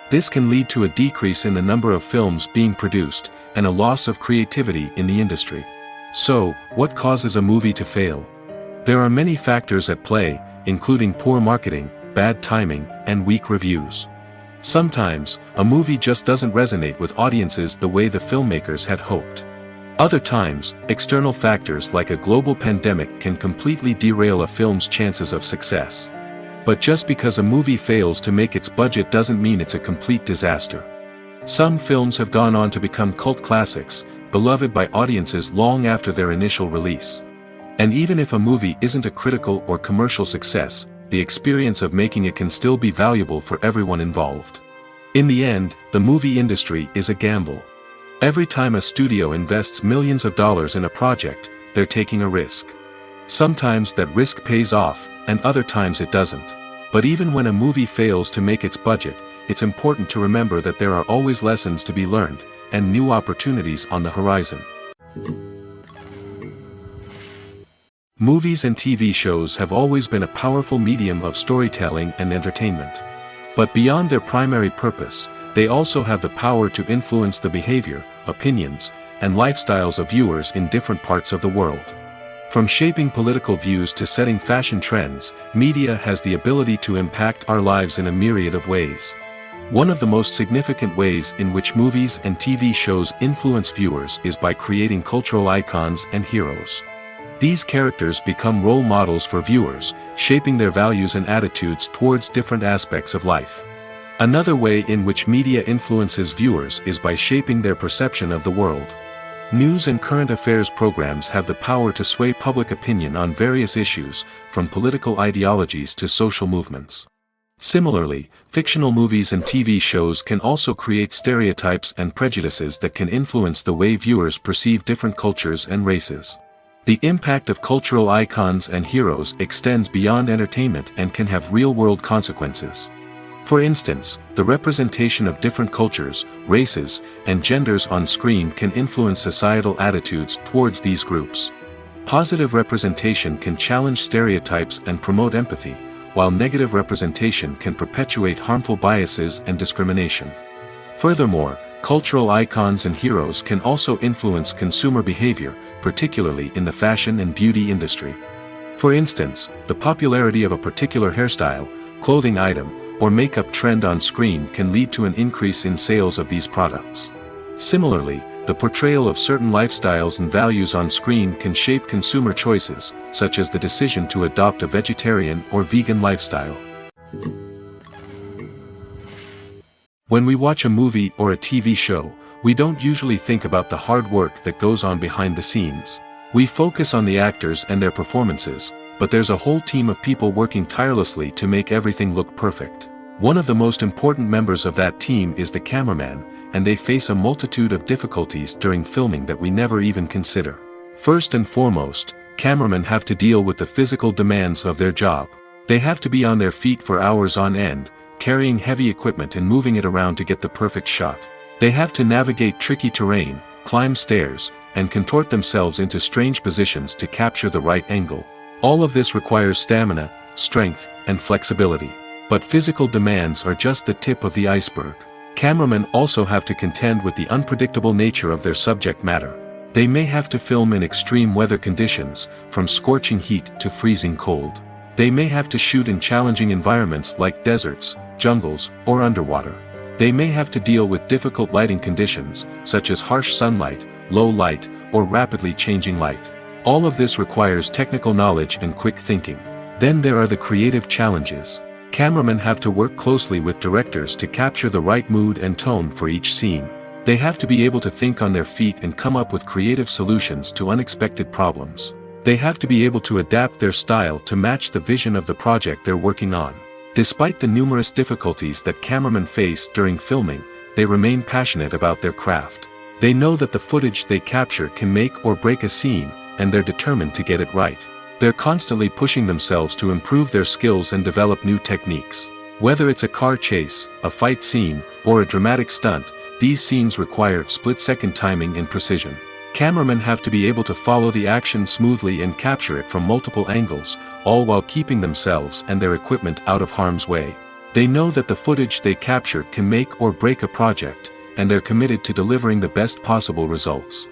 This can lead to a decrease in the number of films being produced, and a loss of creativity in the industry. So, what causes a movie to fail? There are many factors at play, including poor marketing, bad timing, and weak reviews. Sometimes, a movie just doesn't resonate with audiences the way the filmmakers had hoped. Other times, external factors like a global pandemic can completely derail a film's chances of success. But just because a movie fails to make its budget doesn't mean it's a complete disaster. Some films have gone on to become cult classics, beloved by audiences long after their initial release. And even if a movie isn't a critical or commercial success, the experience of making it can still be valuable for everyone involved. In the end, the movie industry is a gamble. Every time a studio invests millions of dollars in a project, they're taking a risk. Sometimes that risk pays off, and other times it doesn't. But even when a movie fails to make its budget, it's important to remember that there are always lessons to be learned, and new opportunities on the horizon. Movies and TV shows have always been a powerful medium of storytelling and entertainment. But beyond their primary purpose, they also have the power to influence the behavior, opinions, and lifestyles of viewers in different parts of the world. From shaping political views to setting fashion trends, media has the ability to impact our lives in a myriad of ways. One of the most significant ways in which movies and TV shows influence viewers is by creating cultural icons and heroes. These characters become role models for viewers, shaping their values and attitudes towards different aspects of life. Another way in which media influences viewers is by shaping their perception of the world. News and current affairs programs have the power to sway public opinion on various issues, from political ideologies to social movements. Similarly, fictional movies and TV shows can also create stereotypes and prejudices that can influence the way viewers perceive different cultures and races. The impact of cultural icons and heroes extends beyond entertainment and can have real-world consequences. For instance, the representation of different cultures, races, and genders on screen can influence societal attitudes towards these groups. Positive representation can challenge stereotypes and promote empathy, while negative representation can perpetuate harmful biases and discrimination. Furthermore, cultural icons and heroes can also influence consumer behavior, particularly in the fashion and beauty industry. For instance, the popularity of a particular hairstyle, clothing item, or makeup trend on screen can lead to an increase in sales of these products. Similarly, the portrayal of certain lifestyles and values on screen can shape consumer choices, such as the decision to adopt a vegetarian or vegan lifestyle. When we watch a movie or a TV show, we don't usually think about the hard work that goes on behind the scenes. We focus on the actors and their performances, but there's a whole team of people working tirelessly to make everything look perfect. One of the most important members of that team is the cameraman, and they face a multitude of difficulties during filming that we never even consider. First and foremost, cameramen have to deal with the physical demands of their job. They have to be on their feet for hours on end, carrying heavy equipment and moving it around to get the perfect shot. They have to navigate tricky terrain, climb stairs, and contort themselves into strange positions to capture the right angle. All of this requires stamina, strength, and flexibility. But physical demands are just the tip of the iceberg. Cameramen also have to contend with the unpredictable nature of their subject matter. They may have to film in extreme weather conditions, from scorching heat to freezing cold. They may have to shoot in challenging environments like deserts, jungles, or underwater. They may have to deal with difficult lighting conditions, such as harsh sunlight, low light, or rapidly changing light. All of this requires technical knowledge and quick thinking. Then there are the creative challenges. Cameramen have to work closely with directors to capture the right mood and tone for each scene. They have to be able to think on their feet and come up with creative solutions to unexpected problems. They have to be able to adapt their style to match the vision of the project they're working on. Despite the numerous difficulties that cameramen face during filming, they remain passionate about their craft. They know that the footage they capture can make or break a scene, and they're determined to get it right. They're constantly pushing themselves to improve their skills and develop new techniques. Whether it's a car chase, a fight scene, or a dramatic stunt, these scenes require split-second timing and precision. Cameramen have to be able to follow the action smoothly and capture it from multiple angles, all while keeping themselves and their equipment out of harm's way. They know that the footage they capture can make or break a project, and they're committed to delivering the best possible results.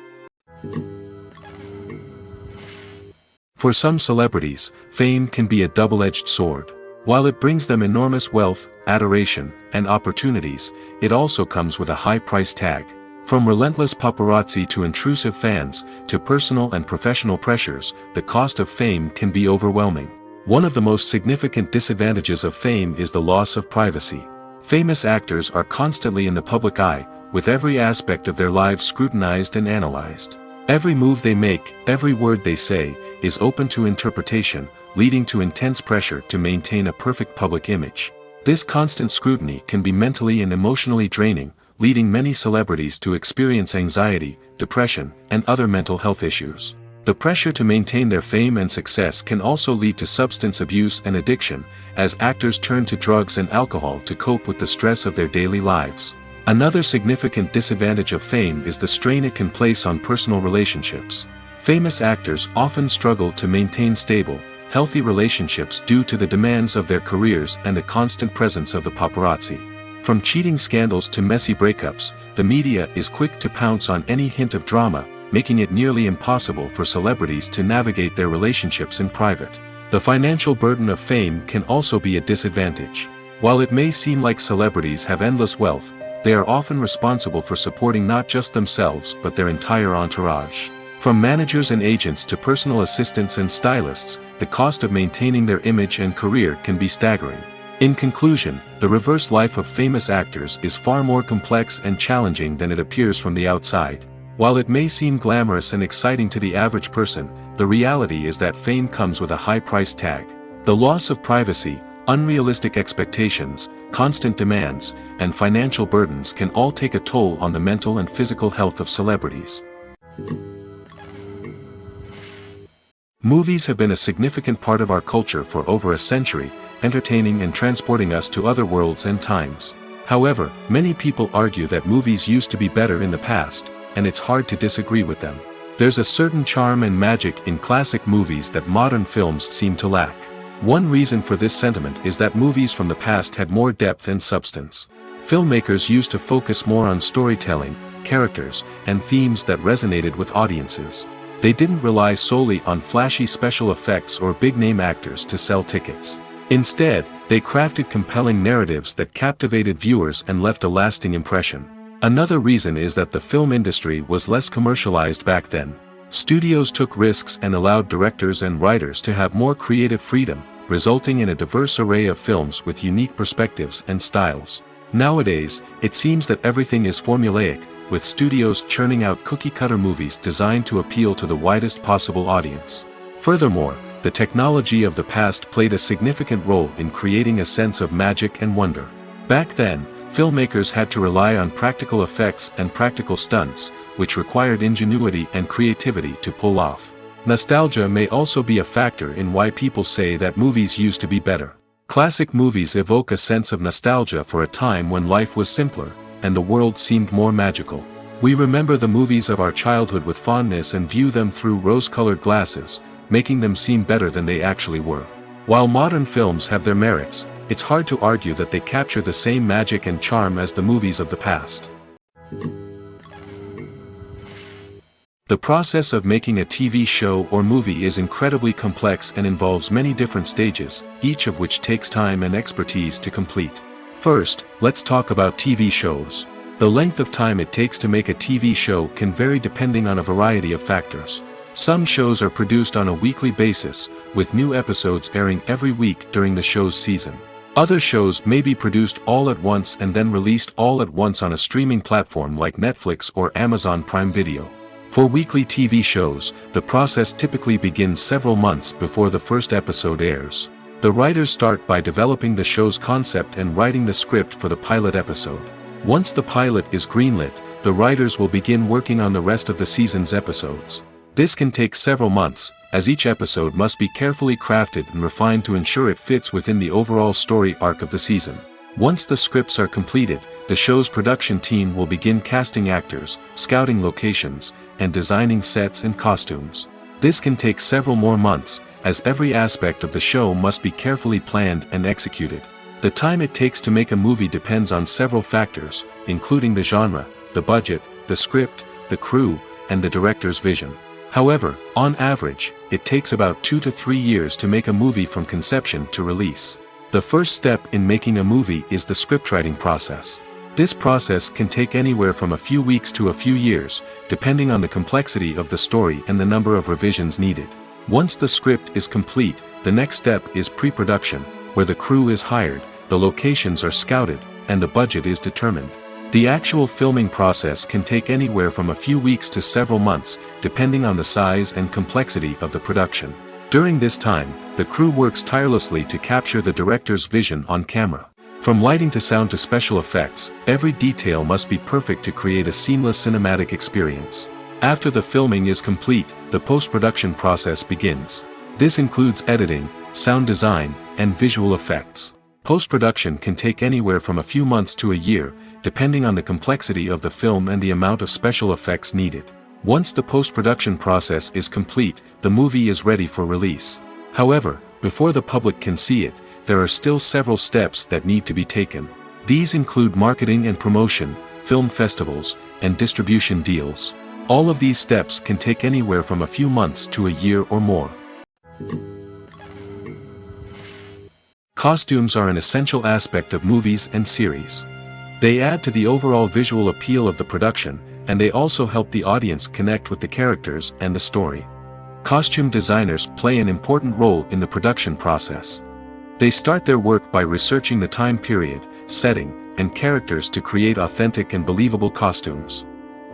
For some celebrities, fame can be a double-edged sword. While it brings them enormous wealth, adoration, and opportunities, it also comes with a high price tag. From relentless paparazzi to intrusive fans, to personal and professional pressures, the cost of fame can be overwhelming. One of the most significant disadvantages of fame is the loss of privacy. Famous actors are constantly in the public eye, with every aspect of their lives scrutinized and analyzed. Every move they make, every word they say, is open to interpretation, leading to intense pressure to maintain a perfect public image. This constant scrutiny can be mentally and emotionally draining, leading many celebrities to experience anxiety, depression, and other mental health issues. The pressure to maintain their fame and success can also lead to substance abuse and addiction, as actors turn to drugs and alcohol to cope with the stress of their daily lives. Another significant disadvantage of fame is the strain it can place on personal relationships. Famous actors often struggle to maintain stable, healthy relationships due to the demands of their careers and the constant presence of the paparazzi. From cheating scandals to messy breakups, the media is quick to pounce on any hint of drama, making it nearly impossible for celebrities to navigate their relationships in private. The financial burden of fame can also be a disadvantage. While it may seem like celebrities have endless wealth, they are often responsible for supporting not just themselves but their entire entourage. From managers and agents to personal assistants and stylists, the cost of maintaining their image and career can be staggering. In conclusion, the reverse life of famous actors is far more complex and challenging than it appears from the outside. While it may seem glamorous and exciting to the average person, the reality is that fame comes with a high price tag. The loss of privacy, unrealistic expectations, constant demands, and financial burdens can all take a toll on the mental and physical health of celebrities. Movies have been a significant part of our culture for over a century, entertaining and transporting us to other worlds and times. However, many people argue that movies used to be better in the past, and it's hard to disagree with them. There's a certain charm and magic in classic movies that modern films seem to lack. One reason for this sentiment is that movies from the past had more depth and substance. Filmmakers used to focus more on storytelling, characters, and themes that resonated with audiences. They didn't rely solely on flashy special effects or big-name actors to sell tickets. Instead, they crafted compelling narratives that captivated viewers and left a lasting impression. Another reason is that the film industry was less commercialized back then. Studios took risks and allowed directors and writers to have more creative freedom, resulting in a diverse array of films with unique perspectives and styles. Nowadays, it seems that everything is formulaic, with studios churning out cookie-cutter movies designed to appeal to the widest possible audience. Furthermore, the technology of the past played a significant role in creating a sense of magic and wonder. Back then, filmmakers had to rely on practical effects and practical stunts, which required ingenuity and creativity to pull off. Nostalgia may also be a factor in why people say that movies used to be better. Classic movies evoke a sense of nostalgia for a time when life was simpler, and the world seemed more magical. We remember the movies of our childhood with fondness and view them through rose-colored glasses, making them seem better than they actually were. While modern films have their merits, it's hard to argue that they capture the same magic and charm as the movies of the past. The process of making a TV show or movie is incredibly complex and involves many different stages, each of which takes time and expertise to complete. First, let's talk about TV shows. The length of time it takes to make a TV show can vary depending on a variety of factors. Some shows are produced on a weekly basis, with new episodes airing every week during the show's season. Other shows may be produced all at once and then released all at once on a streaming platform like Netflix or Amazon Prime Video. For weekly TV shows, the process typically begins several months before the first episode airs. The writers start by developing the show's concept and writing the script for the pilot episode. Once the pilot is greenlit, the writers will begin working on the rest of the season's episodes. This can take several months, as each episode must be carefully crafted and refined to ensure it fits within the overall story arc of the season. Once the scripts are completed, the show's production team will begin casting actors, scouting locations, and designing sets and costumes. This can take several more months, as every aspect of the show must be carefully planned and executed. The time it takes to make a movie depends on several factors, including the genre, the budget, the script, the crew, and the director's vision. However, on average, it takes about 2 to 3 years to make a movie from conception to release. The first step in making a movie is the scriptwriting process. This process can take anywhere from a few weeks to a few years, depending on the complexity of the story and the number of revisions needed. Once the script is complete, the next step is pre-production, where the crew is hired, the locations are scouted, and the budget is determined. The actual filming process can take anywhere from a few weeks to several months, depending on the size and complexity of the production. During this time, the crew works tirelessly to capture the director's vision on camera. From lighting to sound to special effects, every detail must be perfect to create a seamless cinematic experience. After the filming is complete, the post-production process begins. This includes editing, sound design, and visual effects. Post-production can take anywhere from a few months to a year, depending on the complexity of the film and the amount of special effects needed. Once the post-production process is complete, the movie is ready for release. However, before the public can see it, there are still several steps that need to be taken. These include marketing and promotion, film festivals, and distribution deals. All of these steps can take anywhere from a few months to a year or more. Costumes are an essential aspect of movies and series. They add to the overall visual appeal of the production, and they also help the audience connect with the characters and the story. Costume designers play an important role in the production process. They start their work by researching the time period, setting, and characters to create authentic and believable costumes.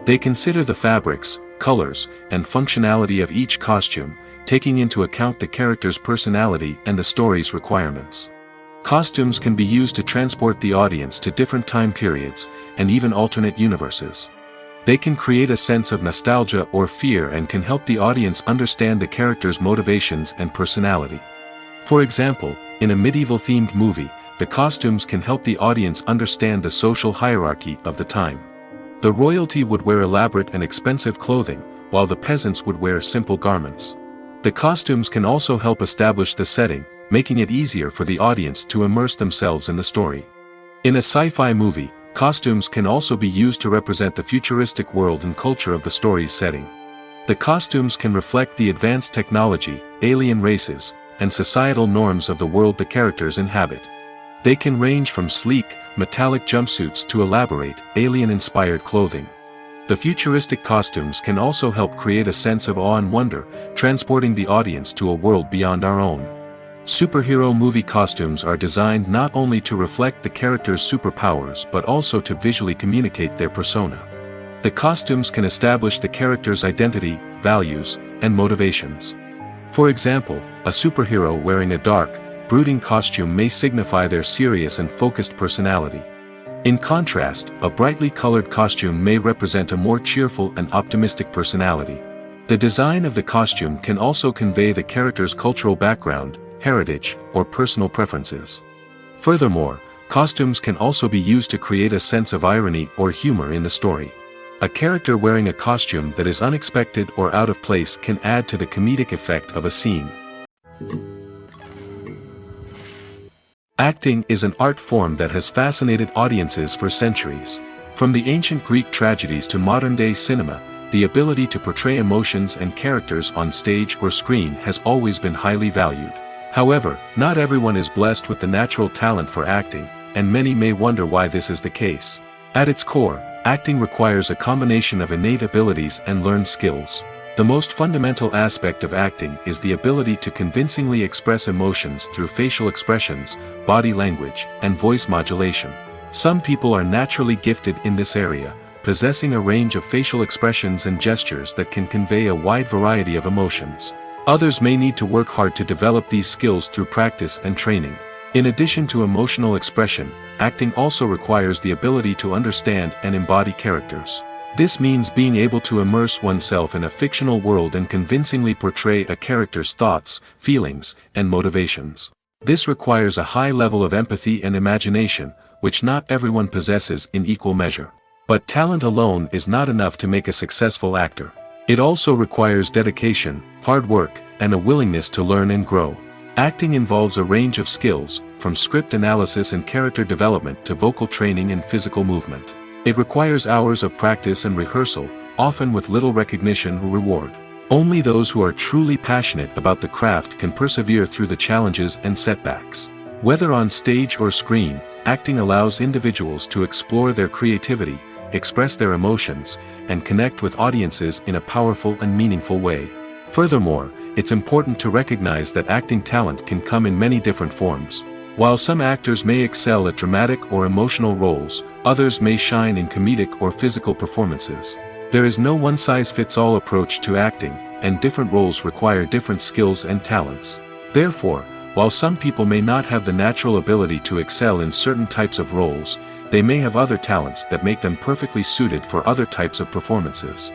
They consider the fabrics, colors, and functionality of each costume, taking into account the character's personality and the story's requirements. Costumes can be used to transport the audience to different time periods, and even alternate universes. They can create a sense of nostalgia or fear and can help the audience understand the character's motivations and personality. For example, in a medieval-themed movie, the costumes can help the audience understand the social hierarchy of the time. The royalty would wear elaborate and expensive clothing, while the peasants would wear simple garments. The costumes can also help establish the setting, making it easier for the audience to immerse themselves in the story. In a sci-fi movie, costumes can also be used to represent the futuristic world and culture of the story's setting. The costumes can reflect the advanced technology, alien races, and societal norms of the world the characters inhabit. They can range from sleek, metallic jumpsuits to elaborate, alien-inspired clothing. The futuristic costumes can also help create a sense of awe and wonder, transporting the audience to a world beyond our own. Superhero movie costumes are designed not only to reflect the character's superpowers but also to visually communicate their persona. The costumes can establish the character's identity, values, and motivations. For example, a superhero wearing a dark, brooding costume may signify their serious and focused personality. In contrast, a brightly colored costume may represent a more cheerful and optimistic personality. The design of the costume can also convey the character's cultural background, heritage, or personal preferences. Furthermore, costumes can also be used to create a sense of irony or humor in the story. A character wearing a costume that is unexpected or out of place can add to the comedic effect of a scene. Acting is an art form that has fascinated audiences for centuries. From the ancient Greek tragedies to modern-day cinema, the ability to portray emotions and characters on stage or screen has always been highly valued. However, not everyone is blessed with the natural talent for acting, and many may wonder why this is the case. At its core, acting requires a combination of innate abilities and learned skills. The most fundamental aspect of acting is the ability to convincingly express emotions through facial expressions, body language, and voice modulation. Some people are naturally gifted in this area, possessing a range of facial expressions and gestures that can convey a wide variety of emotions. Others may need to work hard to develop these skills through practice and training. In addition to emotional expression, acting also requires the ability to understand and embody characters. This means being able to immerse oneself in a fictional world and convincingly portray a character's thoughts, feelings, and motivations. This requires a high level of empathy and imagination, which not everyone possesses in equal measure. But talent alone is not enough to make a successful actor. It also requires dedication, hard work, and a willingness to learn and grow. Acting involves a range of skills, from script analysis and character development to vocal training and physical movement. It requires hours of practice and rehearsal, often with little recognition or reward. Only those who are truly passionate about the craft can persevere through the challenges and setbacks. Whether on stage or screen, acting allows individuals to explore their creativity, express their emotions, and connect with audiences in a powerful and meaningful way. Furthermore, it's important to recognize that acting talent can come in many different forms. While some actors may excel at dramatic or emotional roles, others may shine in comedic or physical performances. There is no one-size-fits-all approach to acting, and different roles require different skills and talents. Therefore, while some people may not have the natural ability to excel in certain types of roles, they may have other talents that make them perfectly suited for other types of performances.